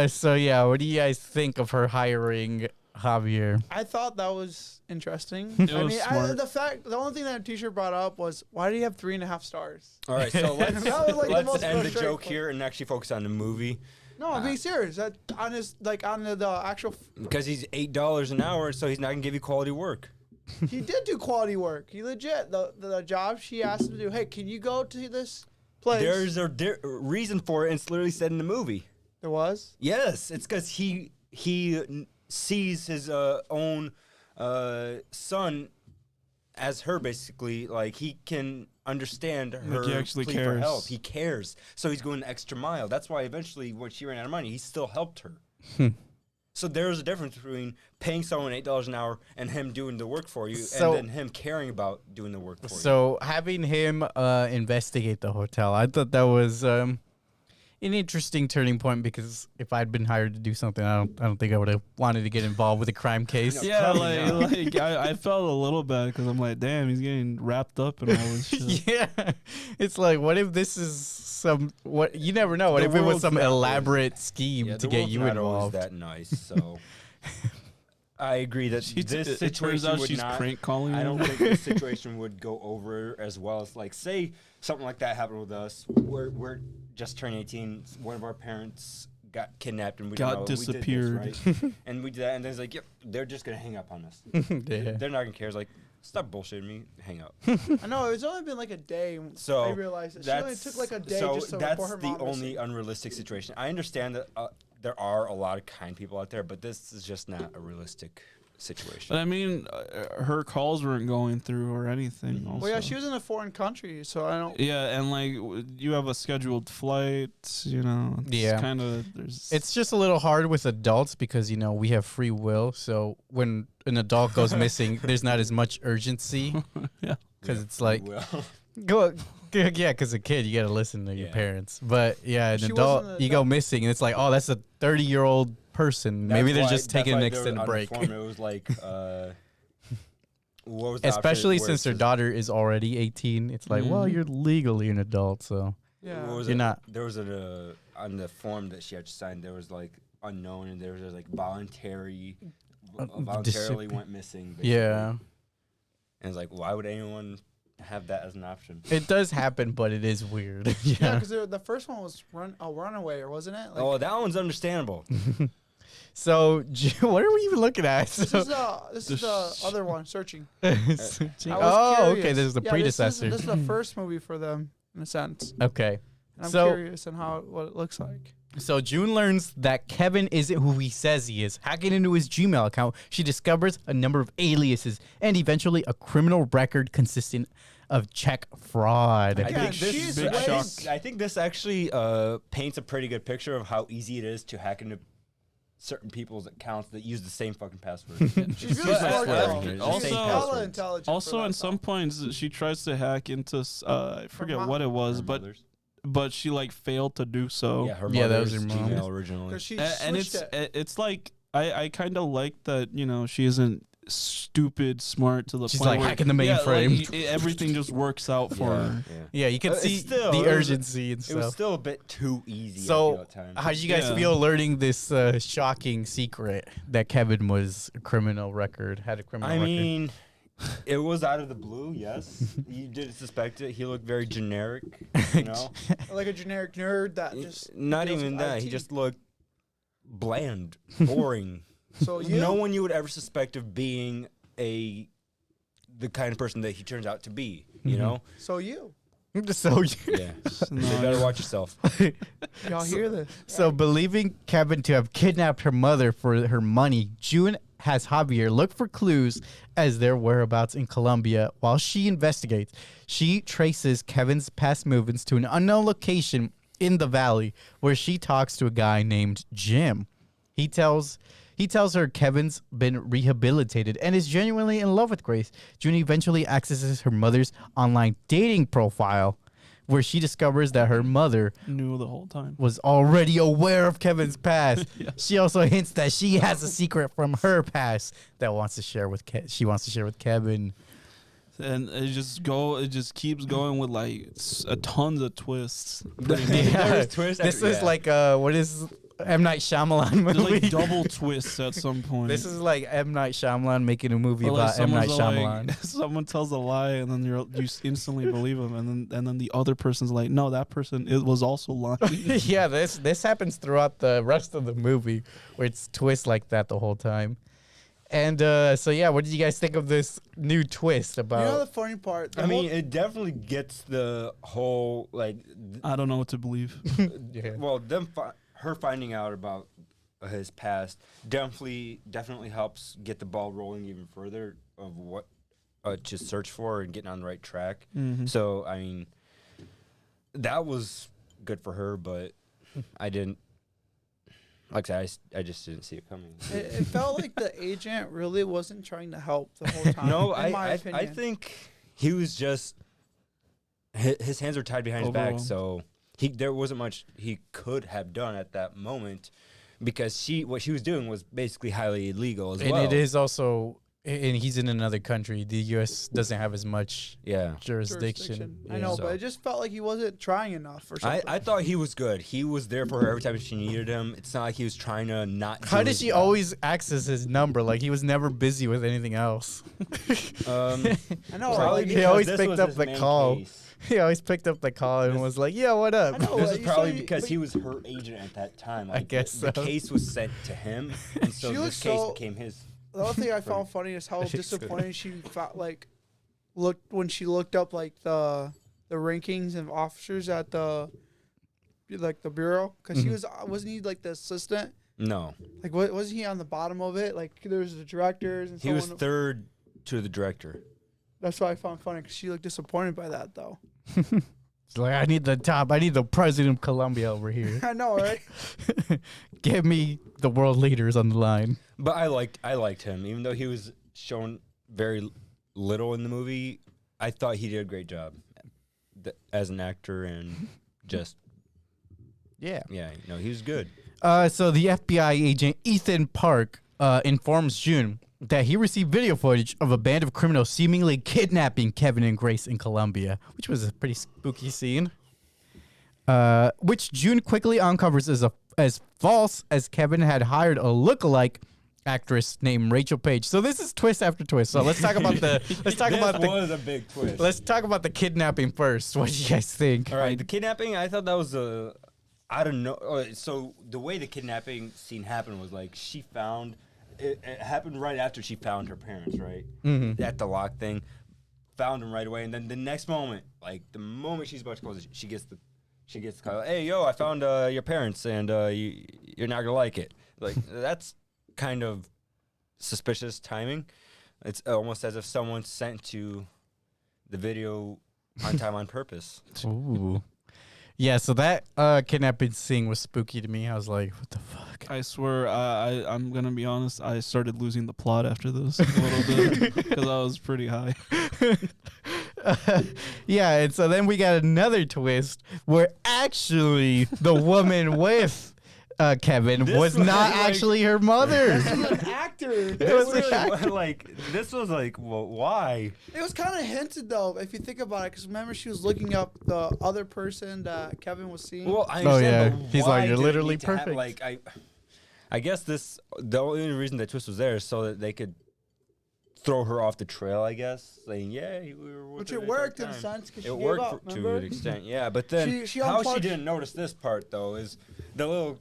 So yeah, what do you guys think of her hiring Javier? I thought that was interesting. It I was mean, smart. the only thing that teacher brought up was, why do you have 3.5 stars? All right, so let's, That was, like, the let's most end the frustrating joke part. here and actually focus on the movie. No, I'm being serious. That on his on the actual, Because he's $8 an hour, so he's not going to give you quality work. he did do quality work. He legit the job she asked him to do. Hey, can you go to this place? There's a reason for it, and it's literally said in the movie. There was. Yes, it's because he sees his own son as her, basically. Like, he can understand her he actually plea for cares. help. He cares, so he's going the extra mile. That's why eventually, when she ran out of money, he still helped her. So there's a difference between paying someone $8 an hour and him doing the work for you, So- and then him caring about doing the work for you. So having him investigate the hotel, I thought that was an interesting turning point, because if I'd been hired to do something, I don't think I would have wanted to get involved with a crime case. No. Yeah, Probably not. like I felt a little bad because I'm like, damn, he's getting wrapped up in all this shit. Yeah, it's like, what if this is what you never know? What The if it was world's some not elaborate scheme Yeah, to the get world's you not always involved? that nice, so I agree that this It turns situation out would she's not. crank calling. I don't him. think this situation would go over as well as, like, say something like that happened with us. We're just turned 18. One of our parents got kidnapped and we Got don't know, disappeared. We did this, right? And we did that, and then it's like, yep, they're just gonna hang up on us. Yeah. They're not gonna care. It's like, stop bullshitting me, hang up. I know it's only been like a day. So I realized that she only took like a day just to report her that's the mom only missing. unrealistic situation. I understand that there are a lot of kind people out there, but this is just not a realistic situation. But I mean, her calls weren't going through or anything. Mhm. Also. Well, yeah, she was in a foreign country, so I don't. Yeah, and like you have a scheduled flight, you know. It's Yeah. kind of there's. It's just a little hard with adults because, you know, we have free will. So when an adult goes missing, there's not as much urgency yeah. because it's like, Well, go, yeah, because a kid, you got to listen to your Yeah. parents. But yeah, an She adult, wasn't an you go adult. missing and it's like, oh, that's a 30-year-old person. Maybe they're just taking an extended break. It was like, what was the Especially option where it since their says- daughter is already 18. It's like, well, Mhm. you're legally an adult, so Yeah. What was You're it? not- There was on the form that she had signed. There was like unknown, and there was like voluntarily disappear- went missing. Basically. yeah. And it's like, why would anyone have that as an option? It does happen, but it is weird. Yeah, yeah. because the first one was a runaway, or wasn't it? Like, Oh, that one's understandable. So, what are we even looking at? this So- is the other one, Searching. oh, okay. curious. This is the Yeah, predecessor. This is the first movie for them, in a sense. Okay. And I'm So- curious on what it looks like. So June learns that Kevin isn't who he says he is. Hacking into his Gmail account, she discovers a number of aliases and eventually a criminal record consisting of check fraud. Again, I think she's big way- shock. I think this actually paints a pretty good picture of how easy it is to hack into certain people's accounts that use the same fucking password. She's Excuse really my smart, swearing though. here, She's the same Also- hella passwords. intelligent. for Also, that in some stuff. points, she tries to hack into. I forget mom- what it was, Her but mother's. she like failed to do so. Yeah, her Yeah, that was mother's her mom. Gmail originally. 'Cause she And switched it. it's like I kind of like that, you know, she isn't stupid smart to the She's point like where, hacking the yeah, mainframe. like, everything just works out for her. Yeah. Yeah, you can It's see still- the it was- urgency and It was stuff. still a bit too easy. So, at the time. how did you guys Yeah. feel learning this shocking secret that Kevin was a criminal record, had a criminal I record? mean, it was out of the blue. Yes, you did suspect it. He looked very generic. You know, Like a generic nerd that just. not deals even with that. He IT. just looked bland, boring. So you. No one you would ever suspect of being the kind of person that he turns out to be. You know? So you. So, Yeah. No, You better watch yourself. Y'all hear this? so believing Kevin to have kidnapped her mother for her money, June has Javier look for clues as their whereabouts in Colombia while she investigates. She traces Kevin's past movements to an unknown location in the valley where she talks to a guy named Jim. He tells her Kevin's been rehabilitated and is genuinely in love with Grace. June eventually accesses her mother's online dating profile where she discovers that her mother Knew the whole time. was already aware of Kevin's past. Yeah. She also hints that she has a secret from her past that wants to share with she wants to share with Kevin. And it just keeps going with like tons of twists. There's twists This after- is yeah. like what is M. Night Shyamalan There's movie? like double twists at some point. This is like M. Night Shyamalan making a movie Or, like, about M. Night someone's Shyamalan. like- someone tells a lie and then you instantly believe them, and then the other person's like, no, that person was also lying. Yeah, this happens throughout the rest of the movie where it's twists like that the whole time. And so yeah, what did you guys think of this new twist You know about? the funny part? The I mean, whole- it definitely gets the whole like. I don't know what to believe. Yeah. Well, her finding out about his past definitely helps get the ball rolling even further of what to search for and getting on the right track. Mhm. So I mean, that was good for her, but I didn't. Like I said, I just didn't see it coming. it felt like the agent really wasn't trying to help the whole time. No, in my I opinion. think he was just his hands are tied behind his back, Overall. so there wasn't much he could have done at that moment because what she was doing was basically highly illegal as And well. it is also, and he's in another country. The U.S. doesn't have as much Yeah. jurisdiction. I know, So- but it just felt like he wasn't trying enough or something. I thought he was good. He was there for her every time she needed him. It's not like he was trying to not. How do did his she job. always access his number? Like he was never busy with anything else. Um, I know. probably Like, he because always this picked was up his the main call. case. He always picked up the call and was like, "Yeah, what up?" I know. This Well, is you probably saw- because but- he was her agent at that time. Like, guess the so. case was sent to him, and so She this looks case so- became his. The other thing I found funny is how She's good. disappointed she felt, like, looked when she looked up like the rankings of officers at the bureau, because he wasn't he like the assistant? No, Like, wasn't he on the bottom of it? Like, there was the directors and he was someone- third to the director. That's what I found funny, because she looked disappointed by that though. It's like, I need the top. I need the president of Colombia over here. I know, right? Give me the world leaders on the line. But I liked him, even though he was shown very little in the movie. I thought he did a great job as an actor, and just Yeah. he was good. So the FBI agent Ethan Park informs June that he received video footage of a band of criminals seemingly kidnapping Kevin and Grace in Colombia, which was a pretty spooky scene. Which June quickly uncovers as false, as Kevin had hired a lookalike actress named Rachel Page. So this is twist after twist. So let's talk about the This was a big twist. let's talk about the kidnapping first. What do you guys think? All right, the kidnapping. I thought that was a. I don't know. So the way the kidnapping scene happened was like she found. It happened right after she found her parents, right? At the lock thing, found them right away, and then the next moment, like the moment she's about to close, she gets the call. Hey, yo, I found your parents, and you're not gonna like it. Like that's kind of suspicious timing. It's almost as if someone sent to the video on time on purpose. Ooh. Yeah, so that kidnapping scene was spooky to me. I was like, what the fuck? I swear, I'm gonna be honest. I started losing the plot after this a little bit because I was pretty high. Yeah, and so then we got another twist where actually the woman with Kevin This was was not like- actually her mother. This was an actor. This was like, well, why? It was kind of hinted though, if you think about it, because remember she was looking up the other person that Kevin was seeing. Well, I Oh, understand. yeah. But He's why like, "You're did it literally need to have- perfect." like I guess the only reason that twist was there is so that they could throw her off the trail. I guess saying, yeah, we were. with Which her it the worked in entire a time. sense, 'cause she It gave worked up, to remember? an extent, yeah. But then She how she unplugged- didn't notice this part though is the little.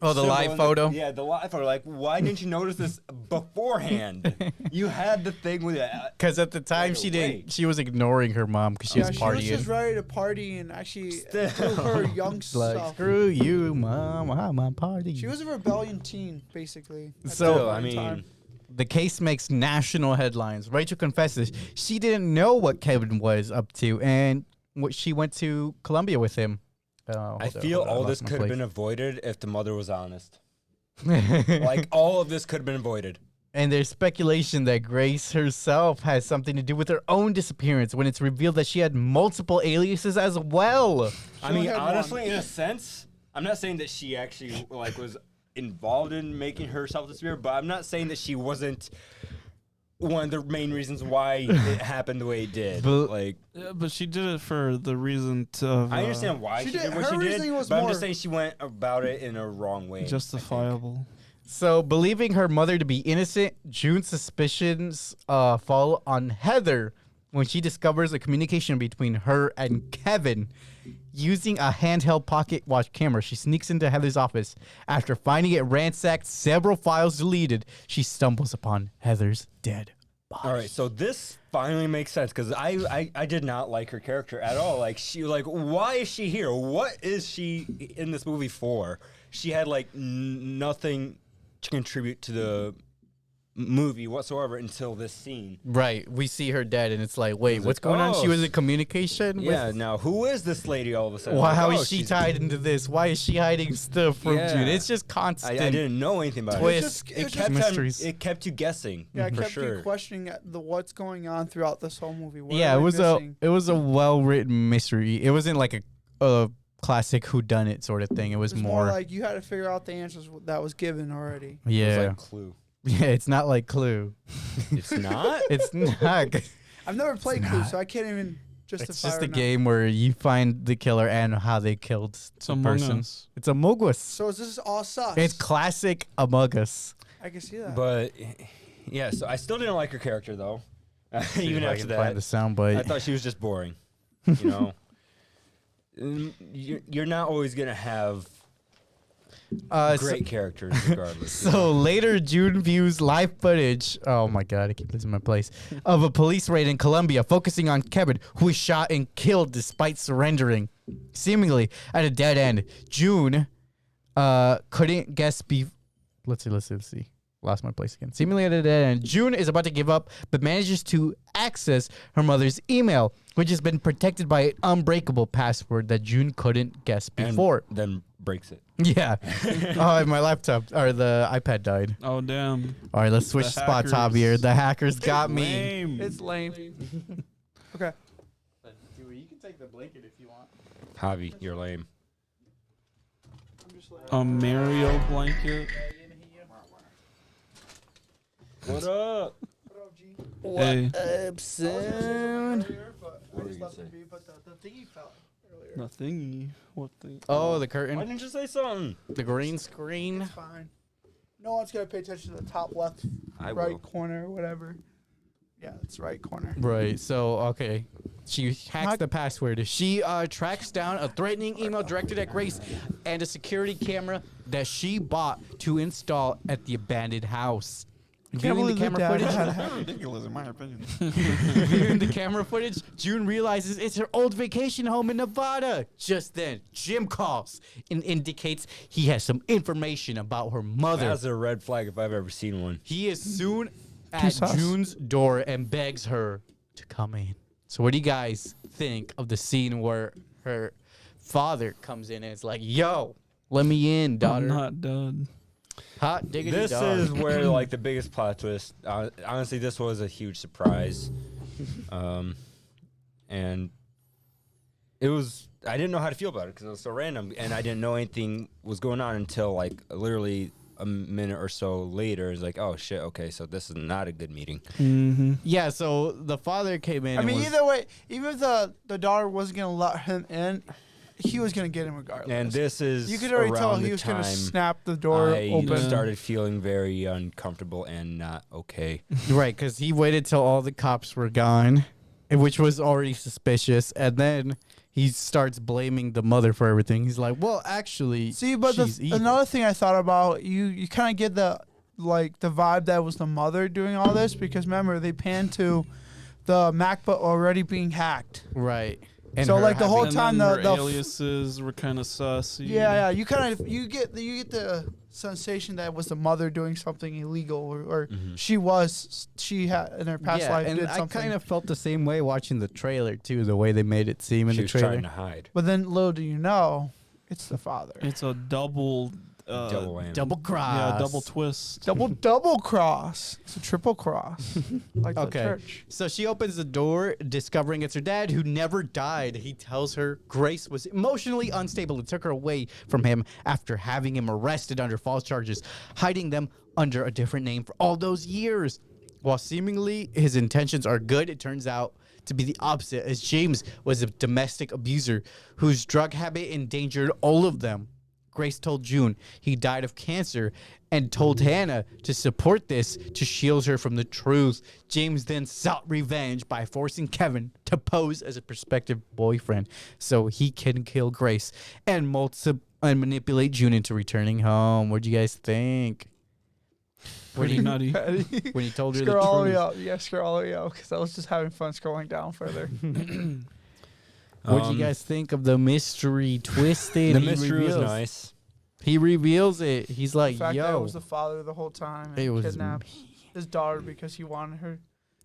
Oh, the symbol live in photo? Yeah, the live photo. Like, why didn't you notice this beforehand? You had the thing with it. Because at the time Right she away. didn't. She was ignoring her mom because she yeah, was she was partying. just ready to party and actually Still. do her young Like, stuff. screw you, mom. I'm on party. She was a rebellion teen, basically. at So, that I mean, time. The case makes national headlines. Rachel confesses she didn't know what Kevin was up to, and she went to Colombia with him. I feel all this could have been avoided if the mother was honest. Like all of this could have been avoided. And there's speculation that Grace herself has something to do with her own disappearance when it's revealed that she had multiple aliases as well. I only mean, had honestly, one. in a sense, I'm not saying that she actually like was involved in making herself disappear, but I'm not saying that she wasn't one of the main reasons why it happened the way it did. But- Like, Yeah, but she did it for the reason to. I understand why she she did did- what her she did, reasoning was but I'm more- just saying she went about it in a wrong way. I think. justifiable. So, believing her mother to be innocent, June's suspicions fall on Heather when she discovers a communication between her and Kevin. Using a handheld pocket watch camera, she sneaks into Heather's office. After finding it ransacked, several files deleted, she stumbles upon Heather's dead body. All right, so this finally makes sense because I did not like her character at all. Like why is she here? What is she in this movie for? She had like nothing to contribute to the movie whatsoever until this scene. Right, we see her dead, and it's like, wait, It's what's like, going on? oh, She was in communication Yeah. with. Now who is this lady all of a sudden? Why, Like, how oh, is she she's- tied into this? Why is she hiding stuff from Yeah. June? It's just constant. I didn't know anything about Twist. it. It It was kept mysteries. it kept you guessing. Yeah, I for kept sure. you questioning the what's going on throughout this whole movie. What Yeah, are it we was missing? a well written mystery. It wasn't like a classic whodunit sort of thing. It was It was more. more like you had to figure out the answers that was given already. It was yeah, like Clue. yeah. It's not like Clue. It's not. It's not. I've never played It's Clue, not. so I can't even justify. It's just or a not. game where you find the killer and how they killed It's the Among person. Us. It's Among Us. So is this all sus? It's classic Among Us. I can see that. But yeah, so I still didn't like her character though. Even If I after can that, find the sound bite. I thought she was just boring. You know, you're not always gonna have great characters, regardless. So later, June views live footage. Oh my God, I keep losing my place. Of a police raid in Colombia, focusing on Kevin, who was shot and killed despite surrendering, seemingly at a dead end. June couldn't guess. Let's see. Lost my place again. Seemingly at a dead end. June is about to give up, but manages to access her mother's email, which has been protected by an unbreakable password that June couldn't guess before. And then breaks it. Yeah. Oh, my laptop or the iPad died. Oh damn! All right, let's switch spots, hackers. Javier. The hackers got me. Lame. It's lame. Okay. You can take the blanket if you want. Javi, you're lame. A Mario blanket. What up? Hey, Up soon. What were you gonna say? The thingy fell earlier. the thingy. What thing? Oh, the Why curtain. didn't you say something? The green screen. It's fine. No one's gonna pay attention to the top left, I right will. corner, or whatever. Yeah, it's right corner. Right. So, okay. She hacks the password. She tracks down a threatening email directed at Grace and a security camera that she bought to install at the abandoned house. Viewing the camera footage, Ridiculous in my opinion. viewing the camera footage, June realizes it's her old vacation home in Nevada. Just then, Jim calls and indicates he has some information about her mother. That's a red flag if I've ever seen one. He is soon at Kiss us. June's door and begs her to come in. So what do you guys think of the scene where her father comes in and is like, yo, let me in, daughter. I'm not done. Hot diggity This dog. is where like the biggest plot twist. Honestly, this was a huge surprise, and it was. I didn't know how to feel about it because it was so random, and I didn't know anything was going on until like literally a minute or so later. It's like, oh shit, okay, so this is not a good meeting. Mm-hmm. Yeah, so the father came in. I and mean, was, either way, even if the daughter wasn't gonna let him in, he was gonna get him regardless. And this is you could already tell around he the was gonna time snap the door I open. started feeling very uncomfortable and not okay. right, because he waited till all the cops were gone, which was already suspicious, and then he starts blaming the mother for everything. He's like, well, actually, See, but she's evil. another thing I thought about, you kind of get the vibe that was the mother doing all this, because remember they panned to the MacBook already being hacked. Right. And So, her like, the whole having- time and then the her aliases were kind of sussy. Yeah, you get the sensation that it was the mother doing something illegal, or she had in her past life and did I something. kind of felt the same way watching the trailer too, the way they made it seem in She the was trailer. trying to hide. But then, little do you know, it's the father. It's a double. Double whammy. Double cross. Yeah, double twist. Double cross. It's a triple cross, like the Okay. church. So she opens the door, discovering it's her dad who never died. He tells her Grace was emotionally unstable and took her away from him after having him arrested under false charges, hiding them under a different name for all those years. While seemingly his intentions are good, it turns out to be the opposite, as James was a domestic abuser whose drug habit endangered all of them. Grace told June he died of cancer and told Hannah to support this to shield her from the truth. James then sought revenge by forcing Kevin to pose as a prospective boyfriend so he can kill Grace and manipulate June into returning home. What do you guys think? Pretty nutty. When he told her the Scroll all the way truth. up. Yeah, scroll all the way up, because I was just having fun scrolling down further. What do you guys think of the mystery twisted? The He mystery was reveals- nice. He reveals it. He's like, The fact that it yo. was the father the whole time, and It was kidnapped his daughter because he wanted her.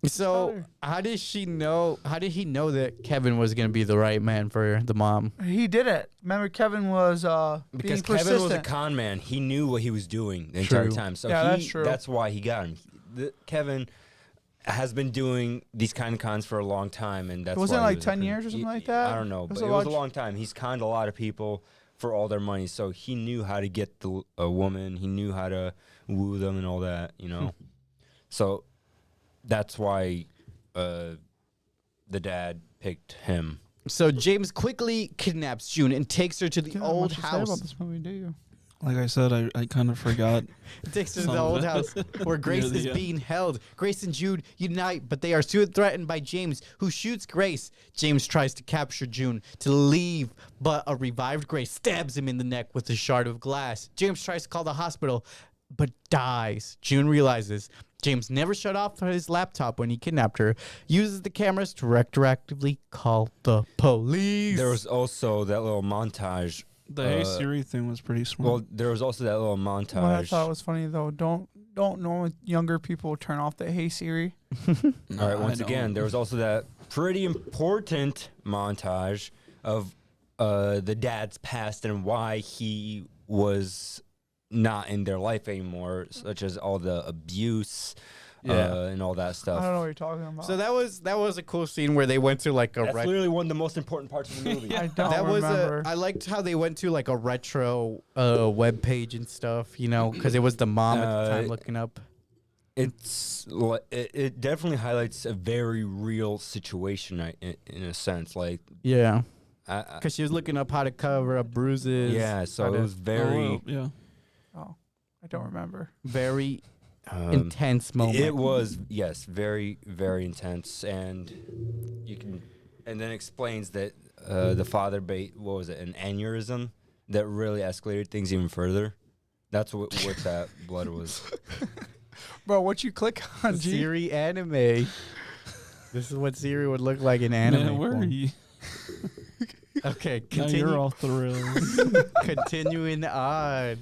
So Father. how did she know? How did he know that Kevin was gonna be the right man for the mom? He did it. Remember, Kevin was Because being Kevin persistent. was a con man. He knew what he was doing the entire True. time. So Yeah, that's true. that's why he got him. Kevin has been doing these kind of cons for a long time, and that's Wasn't it why he like was 10 a years or something like that? I don't know, It but was it a was a large- long time. He's conned a lot of people for all their money, so he knew how to get a woman. He knew how to woo them and all that, you know. So that's why the dad picked him. So James quickly kidnaps June and takes her to the You don't have old much to say about house. this movie, do you? Like I said, I kind of forgot. It takes them to Some the of old it. house where Grace the is end. being held. Grace and Jude unite, but they are soon threatened by James, who shoots Grace. James tries to capture June to leave, but a revived Grace stabs him in the neck with a shard of glass. James tries to call the hospital, but dies. June realizes James never shut off his laptop when he kidnapped her, uses the cameras to retroactively call the police. There was also that little montage. The Hey Siri thing was pretty smart. Well, there was also that little montage. What I thought was funny though, don't normal younger people turn off the Hey Siri. All right, I once don't. again, there was also that pretty important montage of the dad's past and why he was not in their life anymore, such as all the abuse and all that I stuff. don't know what you're talking about. So that was a cool scene where they went to like a That's literally one of the most important parts of the movie. I don't that was remember. I liked how they went to like a retro web page and stuff, you know, because it was the mom at the time looking up. It definitely highlights a very real situation in a sense. Like, Yeah, I, because she was looking up how to cover up bruises. yeah, so how it to- was very, yeah. Oh, I don't remember. very intense moment. it was, yes, very, very intense, and then explains that the father what was it, an aneurysm that really escalated things even further. That's what that blood was. Bro, what you click on, G? Siri anime. This is what Siri would look like in anime. Man, where are form. you? Okay, Now you're off the rails. continuing on.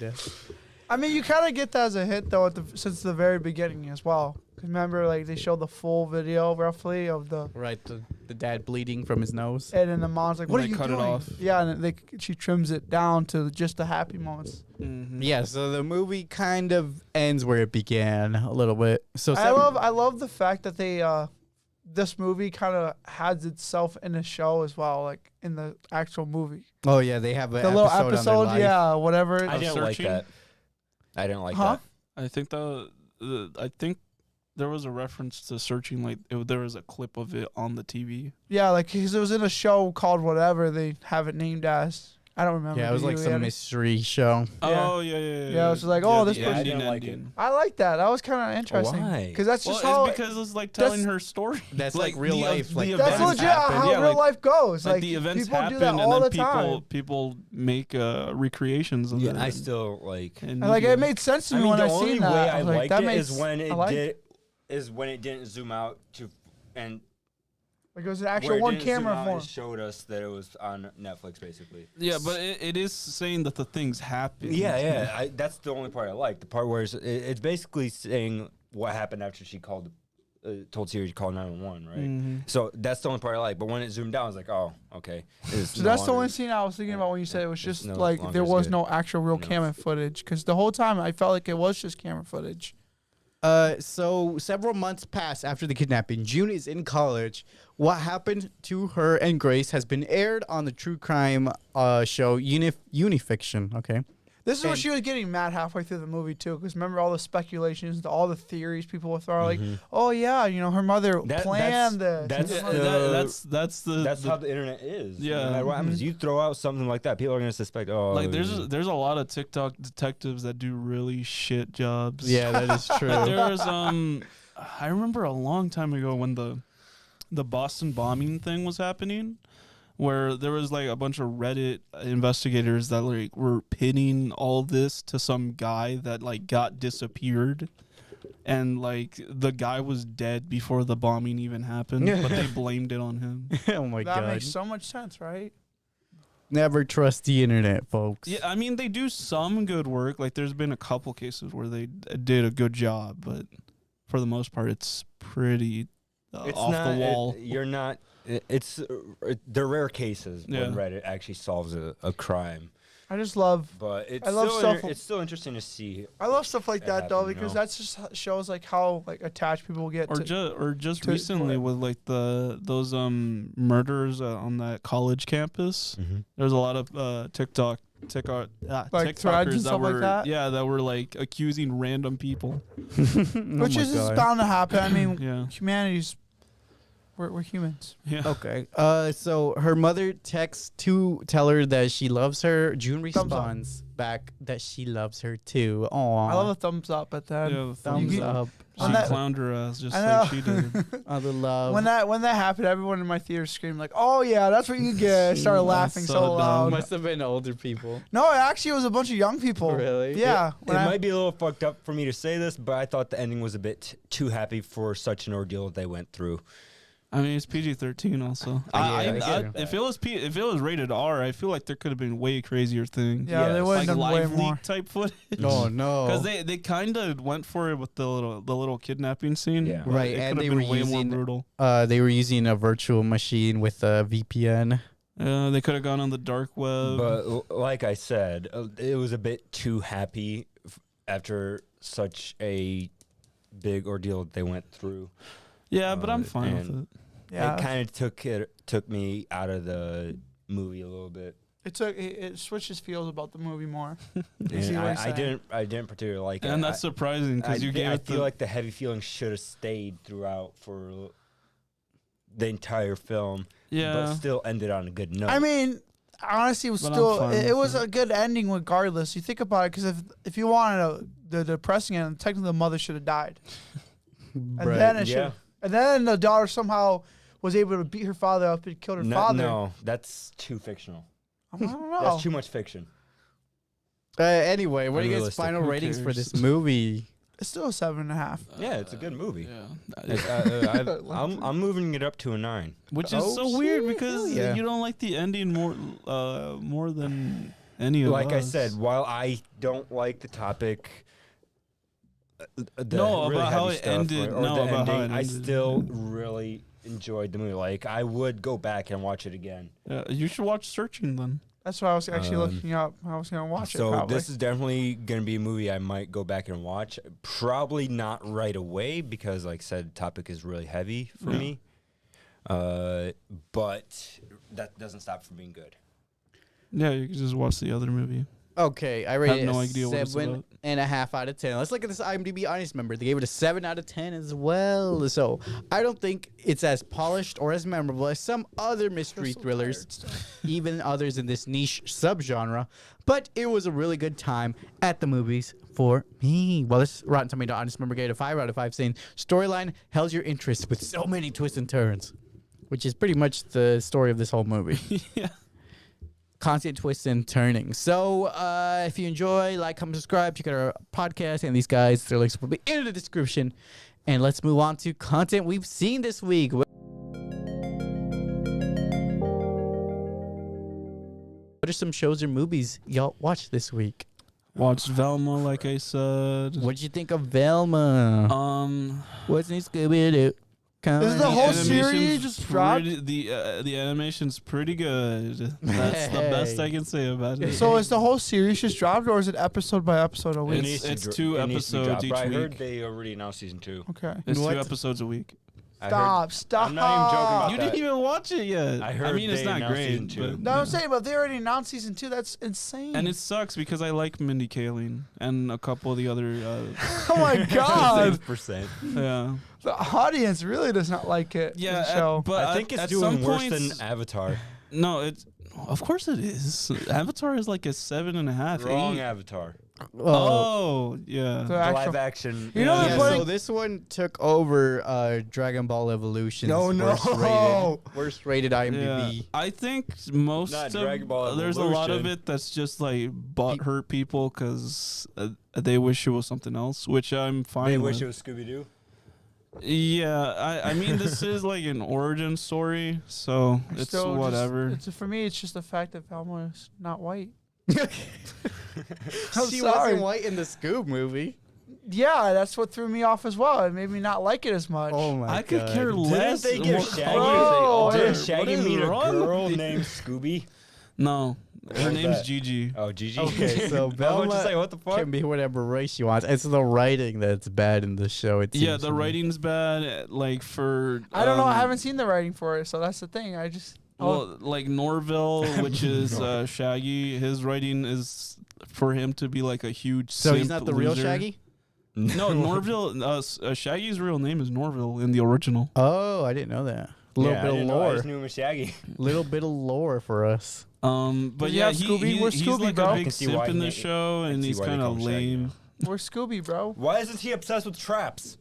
I mean, you kind of get that as a hit though, since the very beginning as well. 'Cause remember, like they showed the full video roughly of the, Right, the dad bleeding from his nose. and then the mom's like, When "What are they you cut it doing?" off. Yeah, and she trims it down to just the happy moments. Mm-hmm. Yeah, so the movie kind of ends where it began a little bit. So I love the fact that they this movie kind of has itself in a show as well, like in the actual movie. Oh yeah, they have a The little on their episode, life. yeah, whatever. I didn't like Searching? that. I didn't like Huh? that. I think I think there was a reference to searching. Like there was a clip of it on the TV. Yeah, like 'cause it was in a show called whatever they have it named as. I don't remember. Yeah, it was Do like you, some Eddie? mystery show. Oh yeah. Yeah, it was like, oh, this the person- ending, I didn't like it. ending. I like that. That was kind of interesting. Why? Because that's Well, just how. it's because it's like telling her story. That's like real the- life, the like, events that's legit happen. how Yeah, real like, life goes. like Like the events people happen, do that and all then the time. people make recreations of it. I still like. And And, like media. it made sense to I me mean, when the I only seen way that. I was like, liked that it makes is when it didn't zoom out to and like it was an where actual it one didn't zoom camera out, form. it showed us that it was on Netflix, basically. Yeah, but it is saying that the things happen. Yeah. That's the only part I like. The part where it's basically saying what happened after she told Siri to call 911, right? Mm-hmm. So that's the only part I like. But when it zoomed out, I was like, oh, okay. So that's the only scene I was thinking about when you said it was it's just no like longer there as was good. no actual real No. camera footage. Because the whole time I felt like it was just camera footage. So several months pass after the kidnapping. June is in college. What happened to her and Grace has been aired on the true crime show Unifiction. Okay. This is where And- she was getting mad halfway through the movie too, because remember all the speculations, all the theories people would throw, like, oh yeah, you know, her mother planned this. that's Yeah, the- that's how the internet is. Yeah. No matter what happens, you throw out something like that, people are gonna suspect. Oh, like there's a lot of TikTok detectives that do really shit jobs. Yeah, that is true. Like there's I remember a long time ago when the Boston bombing thing was happening, where there was like a bunch of Reddit investigators that like were pinning all this to some guy that like got disappeared, and like the guy was dead before the bombing even happened, but they blamed it on him. Oh my that god. makes so much sense, right? Never trust the internet, folks. Yeah, I mean they do some good work. Like there's been a couple cases where they did a good job, but for the most part, it's pretty it's off not, the wall. you're not. It's they're rare cases Yeah. when Reddit actually solves a crime, I just love, but it's I love stuff- it's still interesting to see. I love stuff like It that though, happened, you because know? that's just shows like how like attached people get or to. just to- recently with like those murders on that college campus. There's a lot of TikTok Like TikTokers threads and that stuff like were that? that were like accusing random people. Which is just bound to happen. I mean, Yeah. humanity's We're humans. Yeah. Okay. So her mother texts to tell her that she loves her. June Thumbs up. responds back that she loves her too. Aww. I love a thumbs up at that. Yeah, the thumbs thumbs up. She On that- clowned her ass just I like she did. The love. When that happened, everyone in my theater screamed like, "Oh yeah, that's what you get!" I started laughing so so dumb. loud. Must have been older people. No, it actually was a bunch of young people. Really? Yeah. It when I- might be a little fucked up for me to say this, but I thought the ending was a bit too happy for such an ordeal that they went through. I mean, it's PG-13 also. I get it. If it was rated R, I feel like there could have been way crazier things. Yeah, they Yes. would have Like done way live more. leak type footage. Oh no. Because they kind of went for it with the little kidnapping scene. Yeah. but Right, it and could they have were been way using- more brutal. They were using a virtual machine with a VPN. They could have gone on the dark web. But like I said, it was a bit too happy after such a big ordeal that they went through. yeah, but I'm fine with and- it. Yeah. It kind of took me out of the movie a little bit. It switches feels about the movie more. And see what I'm I saying? didn't particularly like it. And that's surprising because you gave I it feel the like the heavy feeling should have stayed throughout for the entire film, but yeah. still ended on a good note. I mean, honestly, it was But I'm still fine it with was it. a good ending regardless. You think about it, because if you wanted the depressing end, technically the mother should have died, and Right. then it Yeah. should, and then the daughter somehow was able to beat her father up and killed her father. No, that's too fictional. I don't know. That's too much fiction. Anyway, what are you guys' Unrealistic. final Who ratings for cares? this movie? It's still a 7.5. Yeah, it's a good movie. Yeah. I'm moving it up to a 9. Which is Oh, so weird shit, because hell yeah. you don't like the ending more than any of Like I us. said, while I don't like the topic, the No, really about how heavy it stuff ended. or No, the about how ending, it I ended. still really enjoyed the movie. Like I would go back and watch it again. You should watch Searching then. That's what I was actually Um, looking up. I was gonna watch it. So Probably. this is definitely gonna be a movie I might go back and watch. Probably not right away because, like I said, the topic is really heavy for Yeah. me. But that doesn't stop from being good. Yeah, you can just watch the other movie. Okay, I rated no it a idea what it's 7.5 out of 10. Let's look at this IMDb honest member. They gave it a 7 out of 10 as well. So I don't think it's as polished or as memorable as some other mystery thrillers, even others in this niche subgenre. But it was a really good time at the movies for me. Well, this Rotten Tomato honest member gave it a 5 out of 5, saying storyline held your interest with so many twists and turns, which is pretty much the story of this whole movie. Yeah. Constant twists and turning. So if you enjoy, like, comment, subscribe, check out our podcast and these guys. Their links will be in the description. And let's move on to content we've seen this week. What are some shows or movies y'all watched this week? Watched Velma, like I said. What'd you think of Velma? What's in Scooby-Doo? Is the whole animation's series just dropped? The animation's pretty good. That's the best I can say about it. So is the whole series just dropped, or is it episode by episode a week? It's 2 episodes each I heard week. they already announced season 2. Okay. It's What? 2 episodes a week. I heard- Stop. I'm not even joking about You that. didn't even watch it yet. I heard mean, it's they not announced great, season 2. but No, I'm saying, but they already announced season 2. That's insane. and it sucks because I like Mindy Kaling and a couple of the other. oh my god, 6%. Yeah, the audience really does not like it. yeah, the show. but I think it's at doing some worse points- than Avatar. No, it's of course it is. Avatar is like a 7.5. Wrong 8. Avatar. Oh, yeah. The The actual- live action. You know Yeah, they're Yeah, putting. so this one took over Dragon Ball Evolution's No. worst rated IMDb. Yeah. I think most Not of Dragon Ball there's a lot of Evolution. it that's just like butthurt people because they wish it was something else, which I'm fine They with. wish it was Scooby Doo. Yeah, I mean this is like an origin story, so I'm it's still just- whatever. for me, it's just the fact that Velma is not white. She sorry. wasn't white in the Scoob movie. Yeah, that's what threw me off as well. It made me not like it as much. Oh my god. I could care less. Didn't they give what Shaggy? Bro, color they Didn't are. Shaggy What is meet a wrong with girl you? named Scooby? No, her was name's that? Gigi. Oh, Gigi. Okay, so I was Velma just like, what the fuck? can be whatever race she wants. It's the writing that's bad in the show. It Yeah, seems the to me. writing's bad. Like for I don't know. I haven't seen the writing for it, so that's the thing. I just. Well, like Norville, which is Shaggy, his writing is for him to be like a huge. So he's simp not the real loser. Shaggy? No, Norville. Shaggy's real name is Norville in the original. Oh, I didn't know that. A little Yeah, I bit of didn't know. I lore. just knew him as Shaggy. Little bit of lore for us. But Does he yeah, have Scooby? Where's he's Scooby, like bro? a I big can see why simp in he- the show, I can and see he's why they kind call of him Shaggy lame. Where's Scooby, bro? Why isn't he obsessed with traps?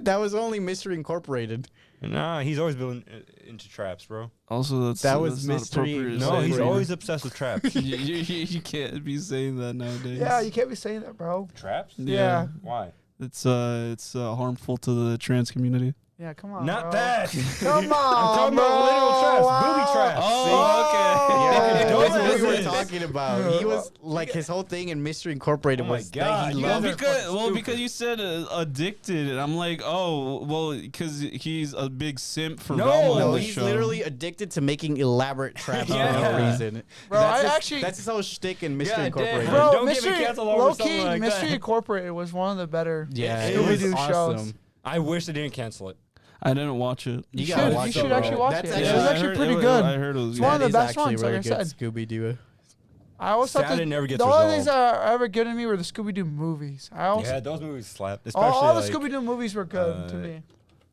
That was only Mystery Incorporated. Nah, he's always been into traps, bro. Also, That was that's not mystery. appropriate to No, say he's right always now. obsessed with traps. you can't be saying that nowadays. Yeah, you can't be saying that, bro. Traps? Yeah. Why? It's harmful to the trans community. Yeah, come on. Not bro. that. Come on. I'm talking about bro. literal traps, Wow. booby traps. Oh, Yeah, Yeah, that's what we were dumbasses. talking about. He was like his whole thing in Mystery Incorporated Oh my was God, that he you Well, guys loved. are fucking because stupid. you said addicted, and I'm like, oh, well, because he's a big simp for No, Velma No, on the he's show. literally addicted to making elaborate traps for Yeah. no reason. Bro, that's I his, actually- that's his whole shtick in Mystery God Incorporated. damn. Bro, Don't get me Mystery, canceled over low-key, something like Mystery that. Incorporated was one of the better Yeah, It it was Scooby-Doo shows. awesome. I wish they didn't cancel it. I didn't watch it. You should- gotta you watch should it, actually bro. watch That's it. Actually, It was actually pretty good. I heard it was It's one of that the is best actually ones, like really I good said. Scooby-Doo. I always thought Sad it never gets the only things resolved. that ever good to me were the Scooby-Doo movies. I also, Yeah, those movies slap. Especially all the like, Scooby-Doo movies were good to uh, me.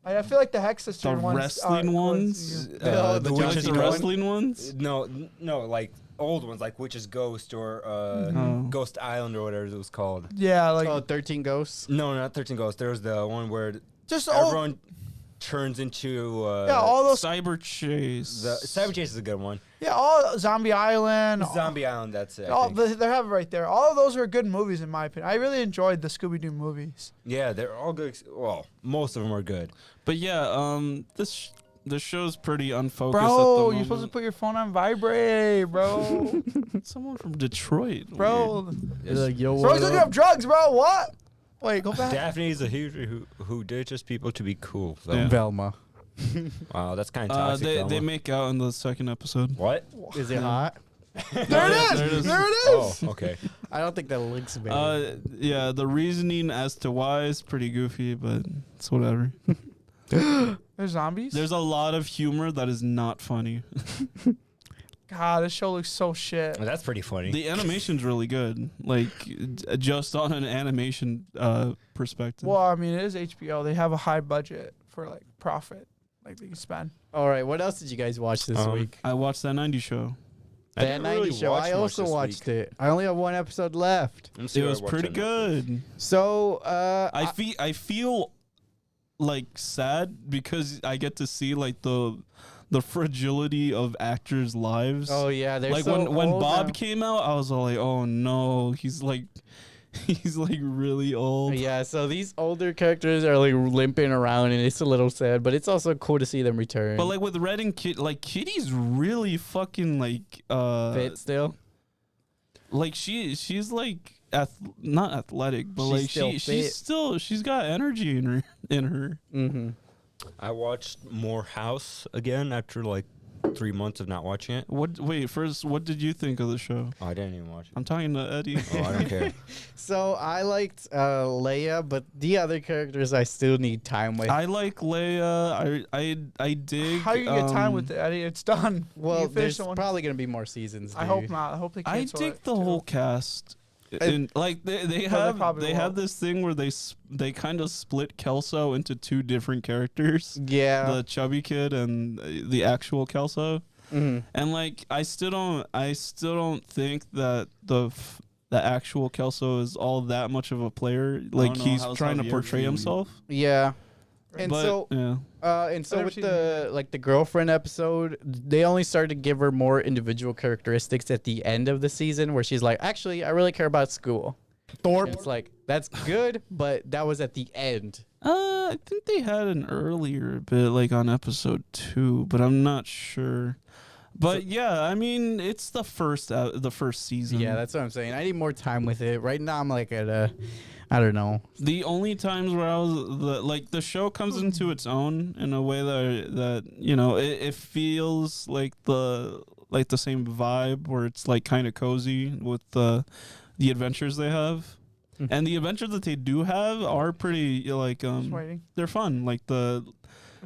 I feel like the Hex The Sister ones. wrestling ones? The the Like Witch's the Ghost. wrestling ones? No, like old ones, like Witch's Ghost or Oh. Ghost Island or whatever it was called. Yeah, like Oh, 13 Ghosts. No, not 13 Ghosts. There was the one where just all. everyone turns into. Yeah, all those. Cyber Chase. The Cyber Chase is a good one. Yeah, all Zombie Island. Zombie Island, that's it. I All, think. they have it right there. All of those are good movies in my opinion. I really enjoyed the Scooby-Doo movies. Yeah, they're all good. Well, most of them are good. But yeah, this show's pretty unfocused. Bro, at the you're moment. supposed to put your phone on vibrate, bro. Someone from Detroit, bro. Like, yo, Bro, what he's looking up? up drugs, bro. What? Wait, go back. Daphne's a hero who ditches people to be cool. So. Yeah. Velma. Wow, that's kind of toxic. they Velma. make out in the second episode. What? Is it hot? There it There is. it is. There it Oh, is. okay. I don't think that links better. Yeah, the reasoning as to why is pretty goofy, but it's whatever. There's zombies. There's a lot of humor that is not funny. God, this show looks so shit. Well, that's pretty funny. The animation's really good, like just on an animation perspective. Well, I mean, it is HBO. They have a high budget for like profit, like they can spend. All right, what else did you guys watch this week? I watched that '90s show. I That didn't 90 really show. watch I much also this watched week. it. I only have one episode left. Let me see It what I was watched pretty on Netflix. good. So, I feel like sad because I get to see like the fragility of actors' lives. oh yeah, they're like so when old Bob now. came out, I was all like, oh no, he's like really old. Yeah, so these older characters are like limping around, and it's a little sad, but it's also cool to see them return. But like with Red and Kid, like Kitty's really fucking like fit still. like she's like not athletic, but She's like still fit. she's got energy in her. Mm-hmm. I watched more House again after like 3 months of not watching it. First, what did you think of the show? Oh, I didn't even watch it. I'm talking to Eddie. Oh, I don't care. So I liked Leia, but the other characters I still need time with. I like Leia. I dig. How you get time with it, Eddie? It's done. well, You finished there's the one? probably gonna be more seasons. I hope dude. not. I hope they I cancel dig it, the too. whole cast. And like they have probably they have won't. this thing where they kind of split Kelso into two different characters, Yeah. the chubby kid and the actual Kelso. Mhm. And like I still don't think that the actual Kelso is all that much of a player. Like no, he's how's trying to Javier portray feeling? himself. Yeah. And But so yeah. And so Never with seen the like the girlfriend episode, they only started to give her more individual characteristics at the end of the season, where she's like, "Actually, I really care about school." Thorpe. It's like that's good, but that was at the end. I think they had an earlier bit, like on episode 2, but I'm not sure. But yeah, I mean, it's the first season. Yeah, that's what I'm saying. I need more time with it. Right now, I'm like at I don't know. The only times where I was the show comes into its own in a way that you know it feels like the same vibe where it's like kind of cozy with the adventures they have. And the adventures that they do have are pretty like Just waiting. they're fun. Like There's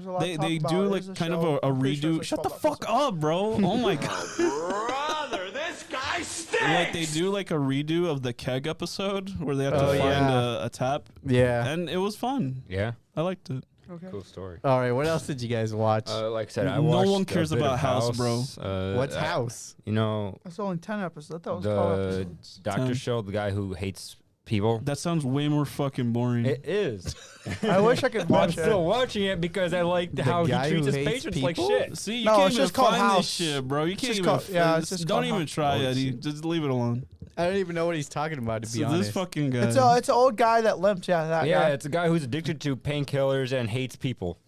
a lot to talk they about. do It like is a kind of show. a I'm pretty sure redo. it's Shut the 12 fuck episodes. up, bro! Oh my god. Brother, this guy stinks! Like they do like a redo of the keg episode where they have to Oh, find yeah. a tap, Yeah. and it was fun. Yeah. I liked it. Okay. Cool story. All right, what else did you guys watch? Like I said, I No watched one a cares bit about of House, bro. What's House? You know, That's only 10 episodes. I thought it was 12 the episodes. doctor 10. show, the guy who hates people. That sounds way more fucking boring. It is. I wish I could But I'm watch still it. watching it because I like how he guy treats who his hates patients like people? shit. See, you No, can't it's even just called find House. this shit, bro. You can't just even. called- yeah, it's just don't called even House. try, Oh, Eddie. shit. Just leave it alone. I don't even know what he's talking about, to be So honest. this fucking guy. It's an old guy that limped. Yeah, that Yeah, guy. it's a guy who's addicted to painkillers and hates people.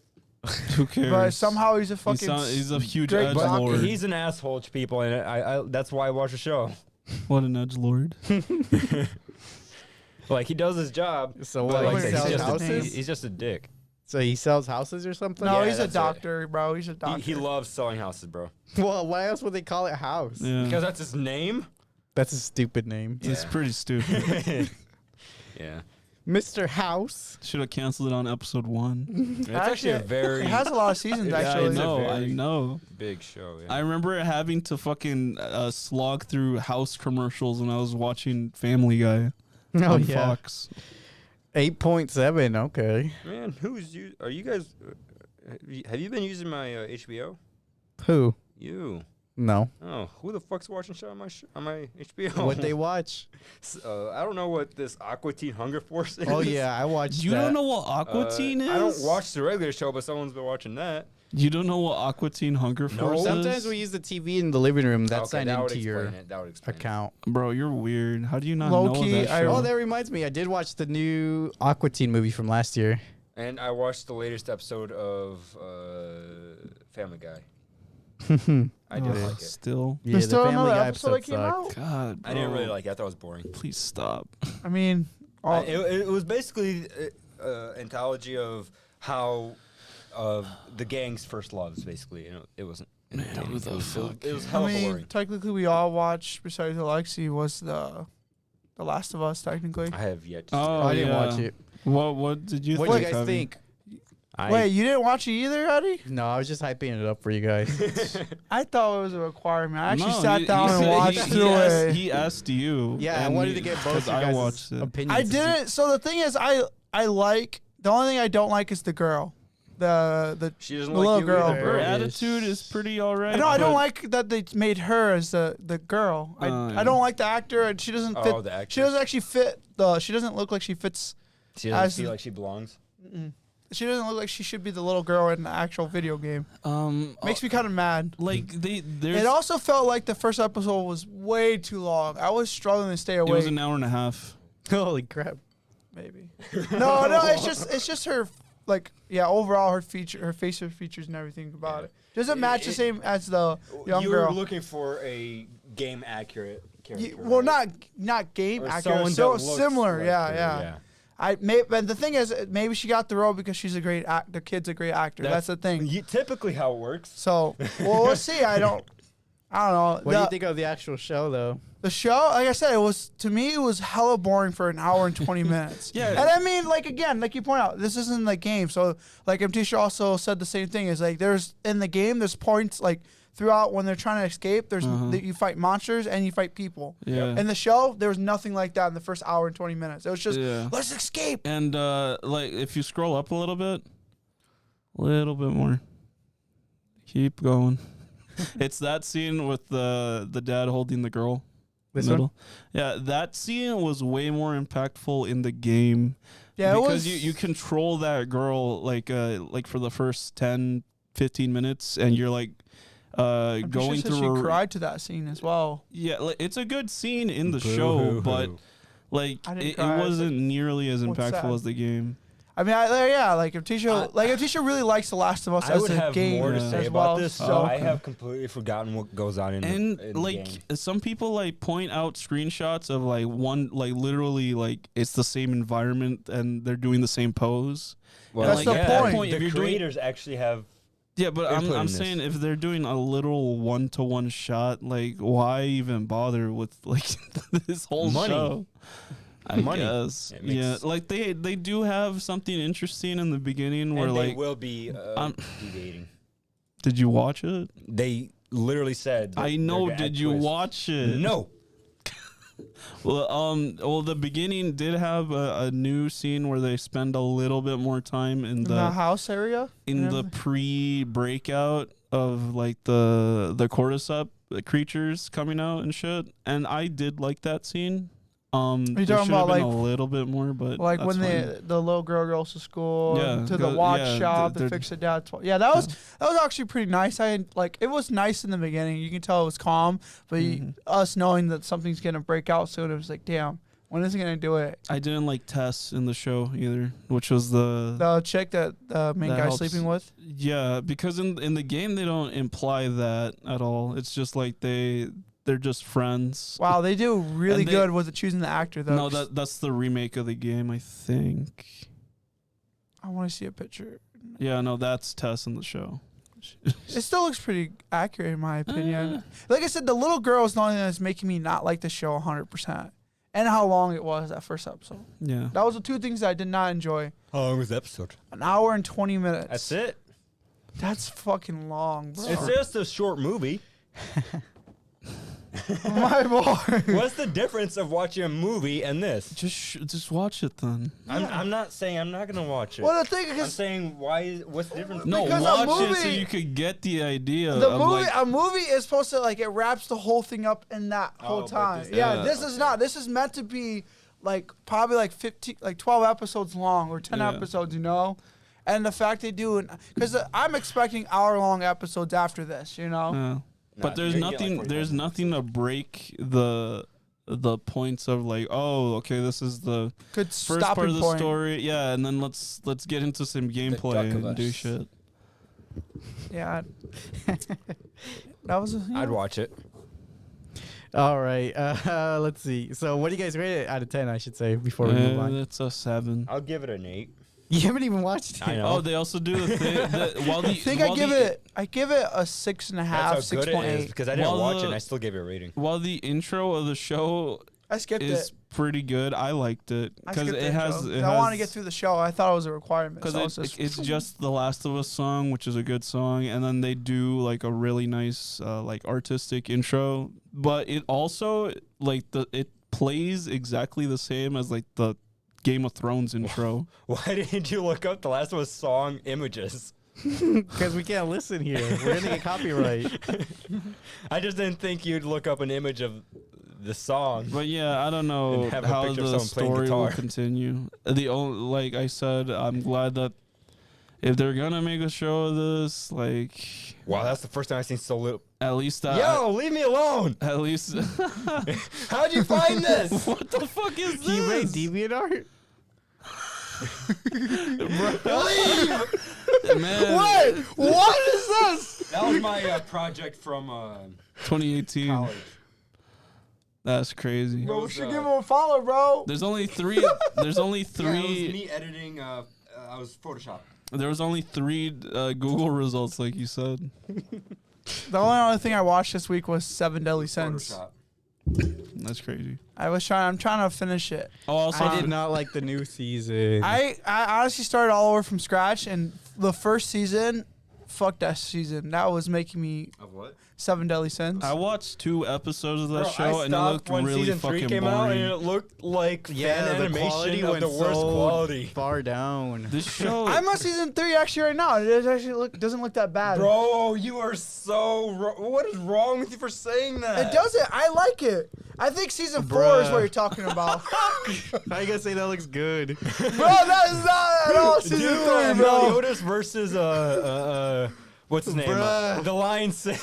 Who cares? But somehow he's a fucking. He's a huge great edge doctor. lord. He's an asshole to people, and I that's why I watch the show. What an edge lord. Like he does his job. So but what, like, he he's, sells just houses? he's just a dick. So he sells houses or something? No, Yeah, he's a that's it. doctor, bro. He's a doctor. He loves selling houses, bro. Well, why else would they call it House? Yeah. Because that's his name. That's a stupid name. It's Yeah. pretty stupid. Yeah, Mr. House. Should have canceled it on episode 1. it's actually a very It has a lot of seasons, Yeah, actually. I it's a know. I very- know. big show. Yeah. I remember having to fucking slog through House commercials when I was watching Family Guy Oh, on yeah. Fox. 8.7. Okay. Man, who's you? Are you guys? Have you been using my HBO? Who? You. No. Oh, who the fuck's watching shit on my HBO? What they watch? I don't know what this Aqua Teen Hunger Force is. Oh, yeah. I watched You that. don't know what Aqua Teen is? I don't watch the regular show, but someone's been watching that. You don't know what Aqua Teen Hunger Force is? Sometimes we use the TV in the living room. That's Okay, signed that would into your explain it. That would explain it. account. Bro, you're weird. How do you not Low know key, that show? Oh, that reminds me. I did watch the new Aqua Teen movie from last year. And I watched the latest episode of Family Guy. I did like it. Still. Yeah, There's the still Family another Guy episode that episode came sucked. out. God, I didn't bro. really like it. I thought it was boring. Please stop. I mean, all, It was basically anthology of how the gang's first loves, basically. You know, it wasn't. Man, entertaining. who the fuck? It was I hella mean, boring. technically, we all watched. Besides Aleksey, was the Last of Us. Technically. I have yet to. Oh, I didn't yeah. watch it. What did you What think? do you guys Javi? think? Wait, you didn't watch it either, Eddie? No, I was just hyping it up for you guys. I thought it was a requirement. I actually No, sat he- down he and said- watched he through asked, it. He asked you. Yeah, I and wanted he- to get both 'cause you I guys' watched it. opinions. I to see- didn't. So the thing is, I like the only thing I don't like is the girl, the She doesn't the like little you girl. either. Her Right. attitude is pretty alright. No, I don't but- like that they made her as the girl. Yeah. I don't like the actor, and she doesn't fit. Oh, the actress. She doesn't actually fit. She doesn't look like she fits. She doesn't as- feel like she belongs. She doesn't look like she should be the little girl in the actual video game. Makes me kind of mad. like there's. It also felt like the first episode was way too long. I was struggling to stay It awake. was an hour and a half. Holy crap. Maybe. No, it's just her. Like, yeah, overall her facial features and everything about it doesn't match the same as the young you girl. were looking for a game accurate character. Well, right? not game Or accurate. someone So that looks similar, like yeah, her, yeah. But the thing is, maybe she got the role because she's a great the kid's a great actor. That's the thing. Typically how it works. So, well, we'll see. I don't know. What do you think of the actual show, though? The show, like I said, to me it was hella boring for an hour and 20 minutes. Yeah. And I mean, like, again, like you point out, this isn't the game. So, like, Mtisha also said the same thing. Is like there's in the game, there's points like throughout when they're trying to escape. There's you fight monsters and you fight people. Yeah. In the show, there was nothing like that in the first hour and 20 minutes. It was just let's escape. And like if you scroll up a little bit more, keep going. It's that scene with the dad holding the girl. This middle. one? Yeah, that scene was way more impactful in the game. Yeah, it because was. you control that girl like for the first 10, 15 minutes, and you're like I'm pretty going sure through. she cried to that scene as well. Yeah, like, it's a good scene in the show, but like I didn't it cry. I was wasn't nearly as what's impactful that? as the game. I mean, like if Tisha really likes The Last of Us I as would a have game more to Yeah. say as about well. this. So I have completely forgotten what goes on in And the like game. some people like point out screenshots of like one like literally like it's the same environment and they're doing the same pose. Well, That's the at that point. if The you're doing creators actually have. yeah, but input in I'm this. saying if they're doing a literal 1-to-1 shot, like why even bother with like this whole Money. show? I Money. guess. It makes- Yeah, like they do have something interesting in the beginning where And they like will be deviating. did you watch it? They literally said. that I know. they're gonna Did add you twists. watch it? No. Well, the beginning did have a new scene where they spend a little bit more time in In the house area? in the pre-breakout of like the cordyceps creatures coming out and shit, and I did like that scene. Are you there talking should have about, been like- a little bit more, but Like that's when fine. the little girl goes to school, Yeah, to the watch yeah, shop to they're- fix it down. Yeah, that was actually pretty nice. It was nice in the beginning. You can tell it was calm, but us knowing that something's gonna break out soon, it was like, damn, when is it gonna do it? I didn't like Tess in the show either, which was The chick that the main That guy's helps. sleeping with. yeah, because in the game they don't imply that at all. It's just like they're just friends. Wow, they do really And they- good with choosing the actor though. No, that's the remake of the game, I think. I want to see a picture. Yeah, no, that's Tess in the show. It still looks pretty accurate in my opinion. Like I said, the little girl is the only thing that's making me not like the show 100%. And how long it was that first episode. Yeah. That was the two things I did not enjoy. How long was the episode? An hour and 20 minutes. That's it. That's fucking long, bro. It's just a short movie. My boy. What's the difference of watching a movie and this? Just watch it then. I'm not saying I'm not gonna watch it. Well, the thing I'm is, saying what's the difference? No, Because a watch it so movie- you could get the idea the of movie, like, a movie is supposed to like it wraps the whole thing up in that whole but time. this- Yeah, yeah. this is not. This is meant to be like probably like 15, like 12 episodes long or 10 Yeah. episodes, you know. And the fact they do, because I'm expecting hour-long episodes after this, you know. but there's you're gonna get, like, nothing 45 there's nothing to break the points of like, oh, okay, this is the Good first stopping part of the point. story. Yeah, and then let's get into some gameplay duck of and do us. shit. Yeah. That was. I'd watch it. All right. Let's see. So, what do you guys rate it out of 10? I should say before we move on. It's a 7. I'll give it an 8. You haven't even watched it. I know. Oh, they also do the thing. While the, I think while I give the, it a 6.5, That's how good it is 6.8. because I didn't While watch it the- and I still gave it a rating. While the intro of the show I skipped is it. pretty good, I liked it I because skipped it has. intro. It I want to has- get through the show. I thought it was a requirement. Because So it's just- it's just the Last of Us song, which is a good song, and then they do like a really nice like artistic intro. But it also like it plays exactly the same as like the Game of Thrones intro. Why didn't you look up the Last of Us song images? Because we can't listen here. We're going to get copyright. I just didn't think you'd look up an image of the song. But yeah, I don't know And have a how picture of the someone playing story will guitar. continue. The only, like I said, I'm glad that if they're gonna make a show of this, like Wow, that's the first time I've seen so little. at least Yo, leave me alone! at least How'd you find this? what the fuck is this? He made DeviantArt? Man, What? What is this? That was my project from 2018. college. That's crazy. Bro, we was, should uh, give him a follow, bro. There's only three. There's only Yeah, it was three. me editing. I was Photoshop. There was only 3 Google results, like you said. The only other thing I watched this week was Seven Deadly Sins. Photoshop. That's crazy. I'm trying to finish it. Oh, also, I did not like the new season. I honestly started all over from scratch, and the first season, fuck that season. That was making me Of what? Seven Deadly Sins. I watched 2 episodes of that Bro, show, I and it stopped looked when really season 3 fucking came boring. out, and it looked like fan animation of the worst quality. far down. This show, I'm on season 3 actually right now. It actually doesn't look that bad. Bro, you are so what is wrong with you for saying that? It doesn't. I like it. I think season 4 is Bruh. what you're talking about. I gotta say that looks good. Bro, that is not at all season 3, bro. Meliodas versus what's his name? Bruh. The Lion Sin.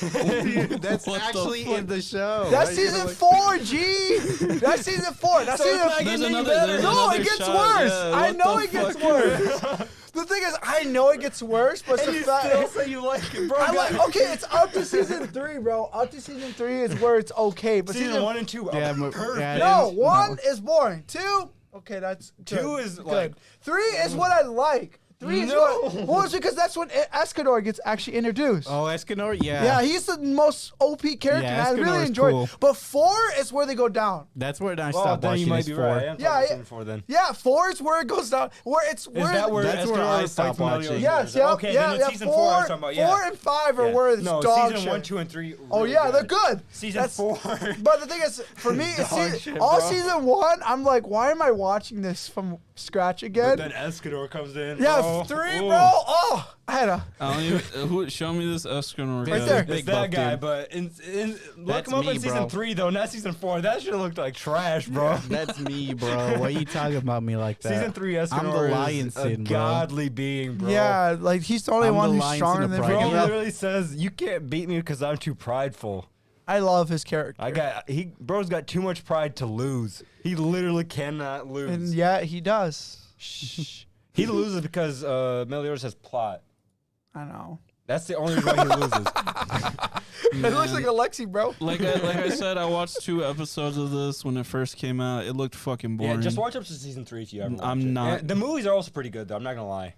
That's What the actually fuck? in the show. That's Why you season gonna 4, G. That's season 4. That's So it's season. not There's getting any another- better. there's No, another it gets shot. worse. Yeah, I what know the it gets fuck? worse. The thing is, I know it gets worse, but And the you fact still say you like it, bro. I like. Okay, it's up to season 3, bro. Up to season 3 is where it's okay, but Season 1 and 2 Yeah, are perfect. yeah, No, is- 1 is boring. 2, okay, that's good. 2 is good. like 3 is what I like. 3 is No. what? Well, it's because that's when Escanor gets actually introduced. Oh, Escanor, yeah. Yeah, he's the most OP character. Yeah, and I really Escanor's enjoyed cool. it. But 4 is where they go down. That's where I Well, stopped then watching. you might is be 4. right. I am Yeah, talking yeah. season 4 then. Yeah, 4 is where it goes down. Where it's where Is that where That's where Escanor I fights stopped Meliodas? watching. Yes, yep, Okay, yeah, then it's yeah, season 4 I was talking about. Yeah. 4 and 5 are Yeah. where it's no, dog season shit. 1, 2, and 3. Oh really yeah, they're good. Season That's- 4. But the thing is, for me, it's Dog shit, all bro. season 1, I'm like, why am I watching this from scratch again? But then Escanor comes in. Yeah, bro. 3, Ooh. bro. Oh, I had a. I don't even. Show me this Escanor. Right guy. there. It's Big that buff guy, dude. but look That's him up me, in season bro. 3 though, not season 4. That shit looked like trash, bro. That's me, bro. Why you talking about me like that? Season 3 Escanor I'm the lion is a sin, bro. godly being, bro. Yeah, like he's the only I'm one the who's Lion stronger Sin of than Pride. Bro everyone else. literally says, "You can't beat me because I'm too prideful." I love his character. Bro's got too much pride to lose. He literally cannot lose. And yet he does. He loses because Meliodas has plot. I know. That's the only reason why he loses. It looks like Aleksey, bro. Like I said, I watched 2 episodes of this when it first came out. It looked fucking boring. Yeah, just watch up to season 3 if you ever watch I'm it. not- And the movies are also pretty good though. I'm not gonna lie.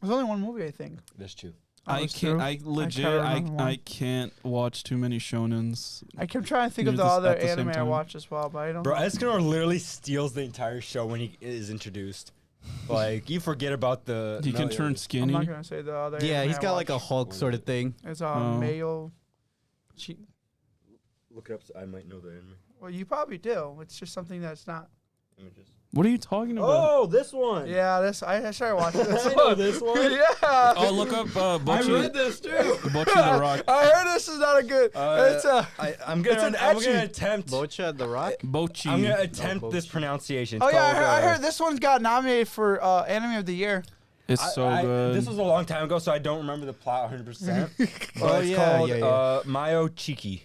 There's only one movie, I think. There's 2. I that's can't. true. I legit. can't remember one. I can't watch too many shonens. I kept trying to think of Use the this other at the same anime I time. watched as well, but I don't Bro, know. Escanor literally steals the entire show when he is introduced. Like you forget about the. He can turn Meliodas. I'm skinny. not gonna say the other. Yeah, anime he's I got like a watched. Hulk sort of thing. It's Oh. Mayo. Look it up. So I might know the anime Well, you probably do. It's just something that's not. images. What are you talking about? Oh, this one. Yeah, this I started watching this. Oh, this one. Yeah. Oh, look up I Bocchi. read this too. Bocchi the Rock. I heard this is not a good. It's a. I'm It's an gonna etchy. attempt. Bocha the Rock? Bocchi. I'm gonna attempt Oh, this pronunciation. Oh It's yeah, I called, heard this one's got nominated for anime of the year. It's so good. This was a long time ago, so I don't remember the plot 100%. Oh, But it's yeah, called yeah, yeah. Mayo Chiki.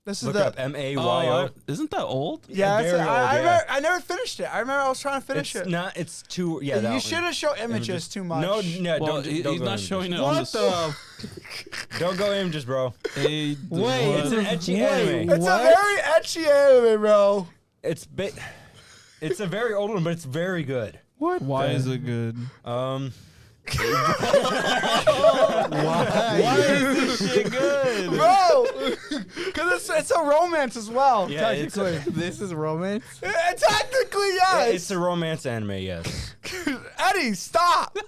This is Look the. it up. MAYO. Oh, isn't that old? Yeah, very old, I never finished it. I remember I was trying to finish It's it. not. It's too. Yeah. that You one. shouldn't show images too much. No, no, Well, don't. Don't he's go not images. showing it What on the? Don't go images, bro. Wait, It's an etchy anime. It's a very etchy anime, bro. It's a very old one, but it's very good. Why is it good? Why is this shit good? Bro, because it's a romance as well, Yeah, it's a- technically. This is romance? Technically, Yeah, yes. it's a romance anime, yes. Eddie, stop.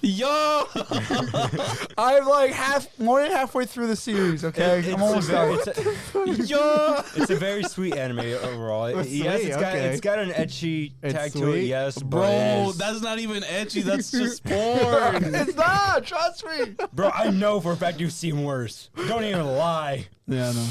Yo, I'm like more than halfway through the series, okay? I'm almost done. yo. It's a very sweet anime overall. Yes, sweet, okay. it's got an etchy It's tag to it, sweet. yes, Bro, but that's not even etchy. That's just porn. It's not, trust me. bro, I know for a fact you've seen worse. Don't even lie. Yeah, no.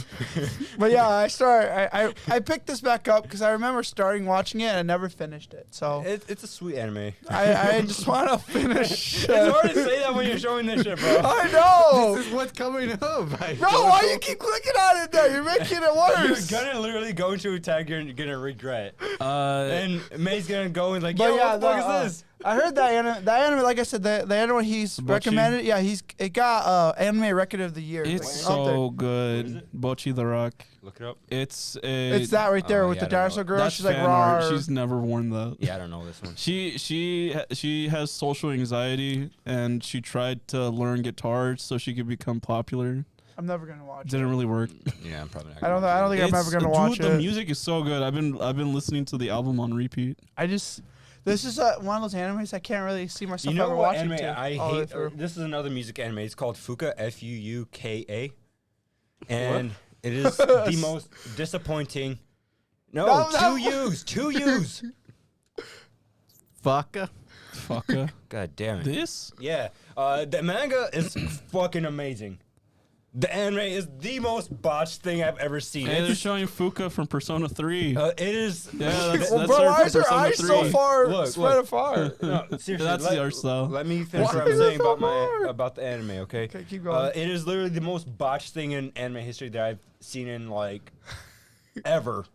But yeah, I picked this back up because I remember starting watching it and I never finished it. So It's a sweet anime. I just want to finish It's it. hard to say that when you're showing this shit, bro. I know. This is what's coming up. Bro, why you keep clicking on it there? You're making it You're worse. gonna literally go into a tag you're gonna regret. And And May's gonna go and like, But yo, yeah, what the fuck is this? I heard that anime, like I said, the anime he's Bocchi? recommended. Yeah, it got anime record of the year. it's like, up there. so What is good. it? Bocchi the Rock. Look it up. It's It's that right there Oh, with yeah, the I don't dinosaur know. girl. That's She's like fan raw. art. She's never worn that. Yeah, I don't know this one. She has social anxiety and she tried to learn guitar so she could become popular. I'm never gonna watch it. Didn't really work. Yeah, I'm probably not. I don't think I'm ever gonna watch The it. music is so good. I've been listening to the album on repeat. This is one of those animes I can't really see myself You know ever what watching. anime to I all the way hate? through. This is another music anime. It's called Fuuka, Fuuka, and it is the most disappointing. No, No. two U's. Fucker. Fucka. God damn it. This? Yeah, the manga is fucking amazing. The anime is the most botched thing I've ever seen. Hey, they're It's, showing Fuka from Persona 3. it is. Yeah, that's Well, her bro, why from is her Persona eyes 3. so far Look, spread look. apart? No, seriously. That's the art style. Let me finish Why what I'm is it saying so about hard? about the anime, okay? Okay, keep going. It is literally the most botched thing in anime history that I've seen in like ever.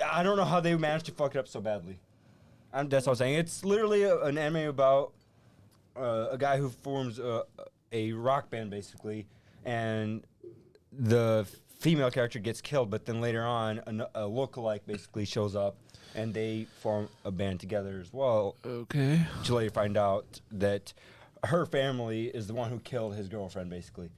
I don't know how they managed to fuck it up so badly. That's what I'm saying. It's literally an anime about a guy who forms a rock band basically, and the female character gets killed, but then later on, a lookalike basically shows up, and they form a band together as well. Okay. To later find out that her family is the one who killed his girlfriend, basically.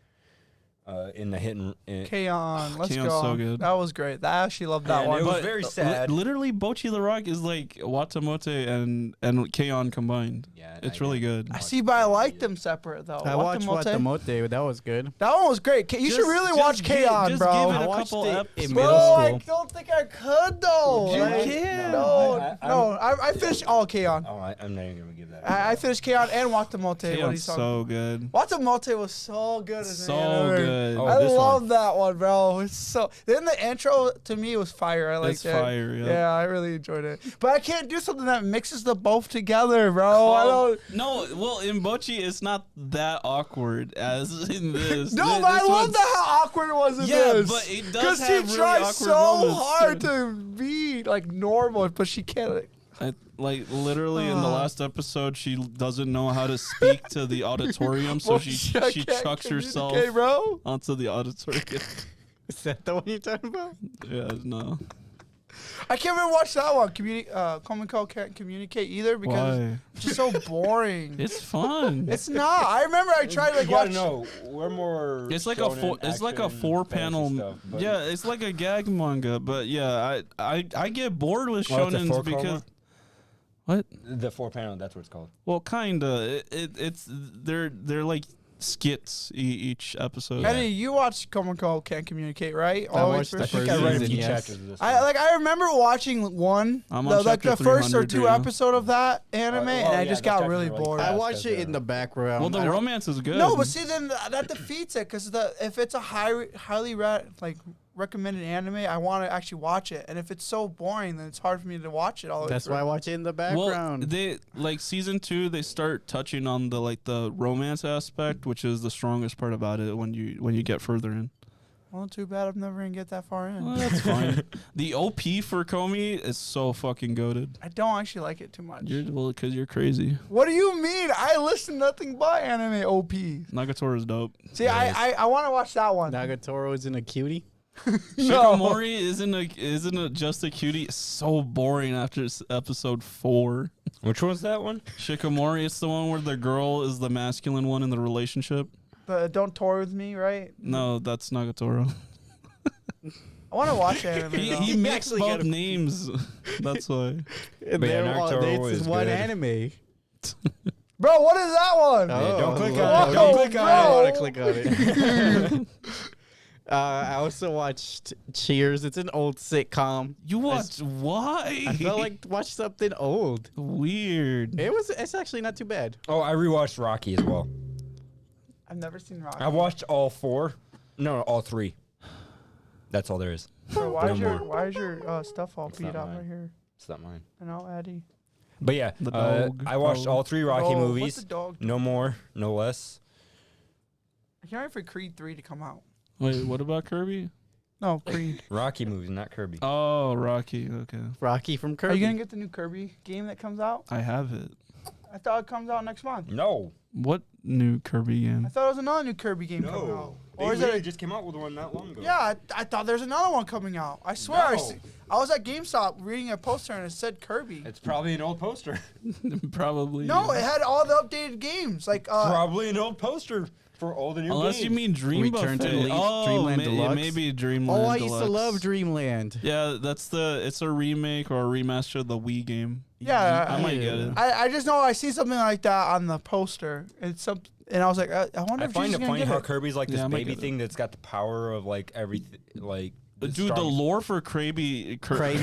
In the hit and K-On, let's K-On's go. so good. That was great. I actually loved that And one. it was But very sad. Literally, Bocchi the Rock is like Watamote and K-On combined. Yeah, It's really good. I see, but I liked them separate though. I watched Watamote. Watamote. That was good. That one was great. You should really watch K-On, just bro. Give it I a watched couple it episodes. in Bro, middle I school. don't think I could though. You Like, can. No, I finished all K-On. Oh, I'm not even gonna give that. I finished K-On and Watamote. What K-On's he's so good. Watamote was so good as So an anime. good. Oh, I this love one. that one, bro. It's so. Then the intro to me was fire. I liked It's it. fire, yeah. Yeah, I really enjoyed it. But I can't do something that mixes the both together, bro. I don't. No, well, in Bocchi, it's not that awkward as in this. No, This but I love one's- that how awkward it was in Yeah, this. but it does Because have she really tries awkward so moments, hard too. to be like normal, but she can't. Like literally in the last episode, she doesn't know how to speak to the auditorium, so she I she can't chucks herself communicate, bro. onto the auditorium. Is that the one you're talking about? Yeah, no. I can't even watch that one. Komiko can't communicate either because Why? it's just so boring. It's fun. It's not. I remember I tried like You gotta watch. know, we're more. It's like a shonen, four. It's like a action, 4-panel. fantasy stuff, but- Yeah, it's like a gag manga. But yeah, I get bored with Oh, it's a shonens 4-panel? because what? The 4-panel. That's what it's called. Well, kinda. It's they're like skits each episode. Eddie, you watched Komiko Can't Communicate, right? I All the way watched through? the I think first I read a season, few yes. chapters of this. I remember watching one, I'm on like the chapter first or 300 two right now. episode of that anime, and I yeah, just the got chapters really are like bored. fast. I watched it in the background. Well, the I don't- romance is good. No, but see, then that defeats it because if it's a highly recommended anime, I want to actually watch it, and if it's so boring, then it's hard for me to watch it all the way That's through. why I watch it in the well, background. they like season 2. They start touching on the romance aspect, which is the strongest part about it when you get further in. Well, too bad I'm never gonna get that far in. Well, that's fine. The OP for Komi is so fucking goated. I don't actually like it too much. Because you're crazy. What do you mean? I listen to nothing but anime OP. Nagatoro is dope. See, I want to watch that one. Nagatoro isn't a cutie. Shikamori isn't a just a cutie. It's so boring after episode 4. Which one's that one? Shikamori, it's the one where the girl is the masculine one in the relationship. But don't tour with me, right? No, that's Nagatoro. I want to watch anime. He though. mixed actually both got a- names. That's why. And But yeah, they're all- Naruto it's is one good. anime. Bro, what is that one? don't click oh, on it. Don't Whoa, click on it. I want to bro. click on it. I also watched Cheers. It's an old sitcom. You watched why? I felt like to watch something old. Weird. It's actually not too bad. Oh, I rewatched Rocky as well. I've never seen Rocky. I watched all 4. No, all 3. That's all there is. Bro, why No is your stuff all It's beat not up mine. right here? It's not mine. I know, Eddie. But yeah, The dog. I watched all 3 Rocky Oh, movies. What's the dog? No more, no less. I can't wait for Creed 3 to come out. Wait, what about Kirby? No, Creed. Rocky movies, not Kirby. Oh, Rocky. Okay. Rocky from Are Kirby. you gonna get the new Kirby game that comes out? I have it. I thought it comes out next month. No. What new Kirby game? I thought it was another new Kirby game coming out. They Or is literally it? just came out with one not long ago. Yeah, I thought there's another one coming out. I swear, No. I was at GameStop reading a poster and it said Kirby. It's probably an old poster. Probably. No, it had all the updated games. Like, Probably an old poster for all the new Unless games. you mean Dream Return to Buffet. Dreamland it Deluxe? may be Dreamland Oh, I used to Deluxe. love Dreamland. Yeah, it's a remake or a remaster of the Wii game. yeah, I might get it. I just know I see something like that on the poster. It's some, and I was like, I wonder I if find Jesus it gonna funny get how it. Kirby's like this Yeah, I might baby get it. thing that's got the power of like everything, like Dude, the strongest- lore for Kirby, Kraby.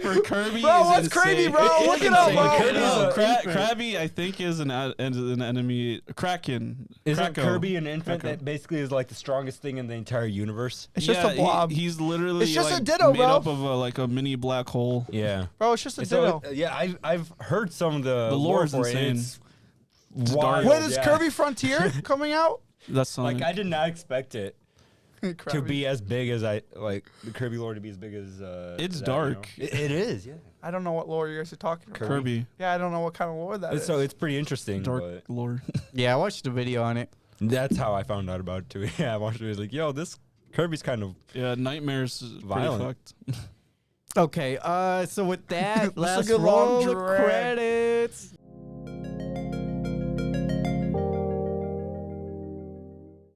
for Kirby Bro, is what's insane. Kraby, bro? Look it up, bro. Kirby's No, a- Krabby, I think, is an enemy. Kraken. Isn't Krako. Kirby an infant Krako. that basically is like the strongest thing in the entire universe? It's just a blob. he's literally It's just a like, ditto, made bro. up of a mini black hole. Yeah. Bro, it's just a So, ditto. yeah, I've heard some of the lore is for it, and insane. It's wild. Wait, is yeah. Kirby Frontier coming out? That's Sonic. Like I did not expect it to Krabby. be as big as the Kirby lore to be as big as. It's that, dark. It is, yeah. I don't know what lore you guys are talking about. Kirby. Yeah, I don't know what kind of lore that is. So it's pretty interesting. Dark But lore. Yeah, I watched a video on it. that's how I found out about it too. Yeah, I watched it. It was like, yo, this Kirby's kind of Yeah, Nightmares is pretty Violent. fucked. Okay, so with that, Let's let's look at long roll the drag. credits.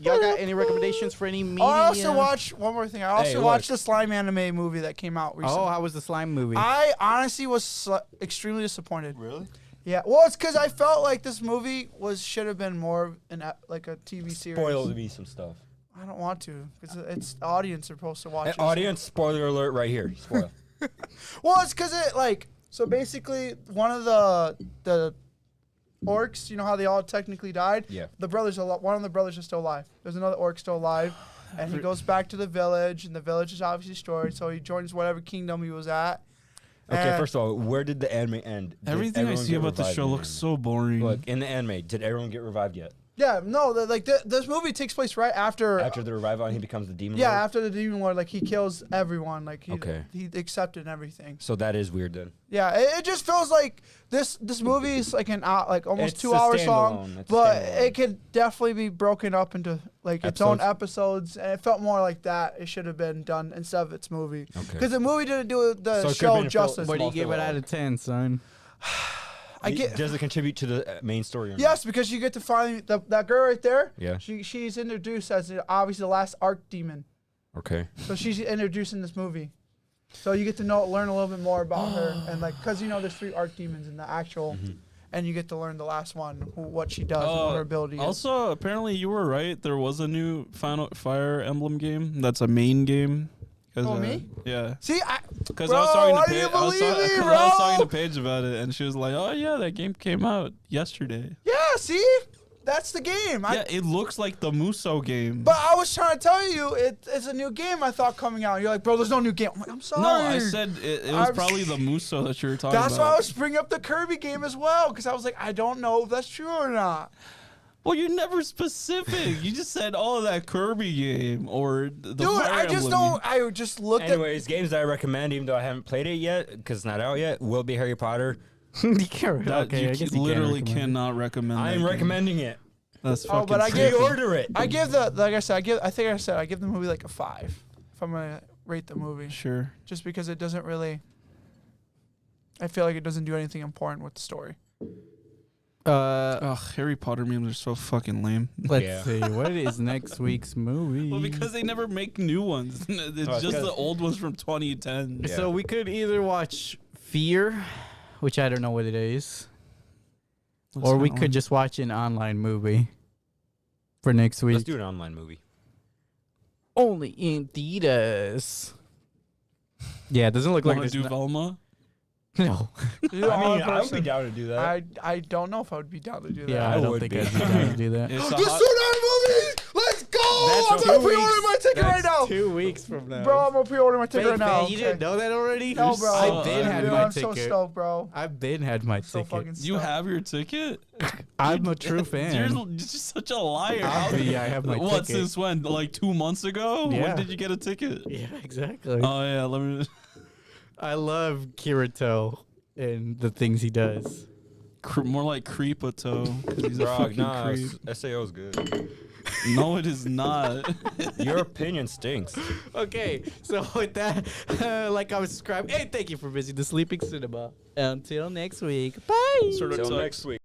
Y'all got any recommendations for any media? I also watched one more thing. I also Hey, watched look. the slime anime movie that came out recently. Oh, how was the slime movie? I honestly was extremely disappointed. really. Yeah, well, it's because I felt like this movie should have been more like a TV series. Spoiled me some stuff. I don't want to because it's the audience are supposed to watch. Hey, it. audience, spoiler alert right here. Spoil. Well, it's because it like so basically one of the orcs. You know how they all technically died. Yeah. The brothers one of the brothers is still alive. There's another orc still alive, and he goes back to the village, and the village is obviously destroyed. So he joins whatever kingdom he was at. Okay, And- first of all, where did the anime end? Did Everything I everyone see get about the revived show in the looks anime? so boring. Look, in the anime, did everyone get revived yet? Yeah, no, this movie takes place right after. After the revival, he becomes the demon. Yeah, Lord? after the demon lord, like he kills everyone, like Okay. he accepted everything. So that is weird then. Yeah, it just feels like this movie is like like almost It's 2 a hours long, standalone. It's a but standalone. it could definitely be broken up into like its own episodes, and it felt more like that. It should have been done instead of its movie, Okay. because the movie didn't do the So it could've show been a justice. what do you small give it filler. out of 10, son? Does it contribute to the main story? Or not? Yes, because you get to find that girl right there. Yeah. She's introduced as obviously the last arc demon. Okay. So she's introduced in this movie. So you get to learn a little bit more about her, and like, cause there's 3 arc demons in the actual, and you get to learn the last one, what she does, and what her ability is. Also, apparently you were right. There was a new Final Fire Emblem game. That's a main game. Oh, me? Yeah. See, Because Bro, I was talking why to do you Paige. I was believe me, talking to bro? Paige about it, and she was like, "Oh yeah, that game came out yesterday." yeah, see, that's the game. Yeah, it looks like the Muso game. But I was trying to tell you, it's a new game I thought coming out. You're like, bro, there's no new game. I'm like, I'm sorry. no, I said it was I'm- probably the Muso that you were talking That's about. why I was bringing up the Kirby game as well, because I was like, I don't know if that's true or not. Well, you're never specific. You just said, "Oh, that Kirby game," or the Dude, Fire I just Emblem don't. game. I just looked Anyways, games that I recommend, even though I haven't played it yet, because it's not out yet, will be Harry Potter. You can't. That Okay, you I guess you can literally recommend it. cannot recommend. I that am game. recommending it. That's Oh, fucking. but I stupid. gave- Pre-order it. I give like I said, I think I said I give the movie like a 5 if I'm gonna rate the movie, Sure. just because it doesn't really. I feel like it doesn't do anything important with the story. Ugh, Harry Potter memes are so fucking lame. Let's Yeah. see. What is next week's movie? Well, because they never make new ones. It's it's just 'cause- the old ones from 2010. Yeah. So we could either watch Fear, which I don't know what it is, What's or we that could one? just watch an online movie for next week. Let's do an online movie. Only in theaters. Yeah, it doesn't look like Wanna there's do no- Velma. No. You're the I only mean, I would be person- down to do that. I don't know if I would be down to do that. Yeah, I I don't would think be. I'd be down to do that. It's a The hot- Tsunami movie! Let's go! That's I'm 2 gonna pre-order weeks. my ticket right now. 2 weeks from now. Bro, I'm gonna pre-order my ticket Wait, right now. man, you didn't know that already? No, bro. I've been had Dude, my I'm so ticket. stoked, bro. I've been had my So ticket. fucking stoked. You have your ticket? I'm a true fan. You're just such a liar. How- Obviously, I have my what, ticket. since when? Like 2 months ago? Yeah. When did you get a ticket? Yeah, exactly. Oh, yeah. Let me. I love Kirito and the things he does. More like Creepato. 'Cause he's a Bro, fucking nah, creep. SAO is good. No, it is not. Your opinion stinks. Okay, so with that, like, comment, subscribe, and thank you for visiting the Sleeping Cinema. Until next week, bye. Sort of Till sucks. next week.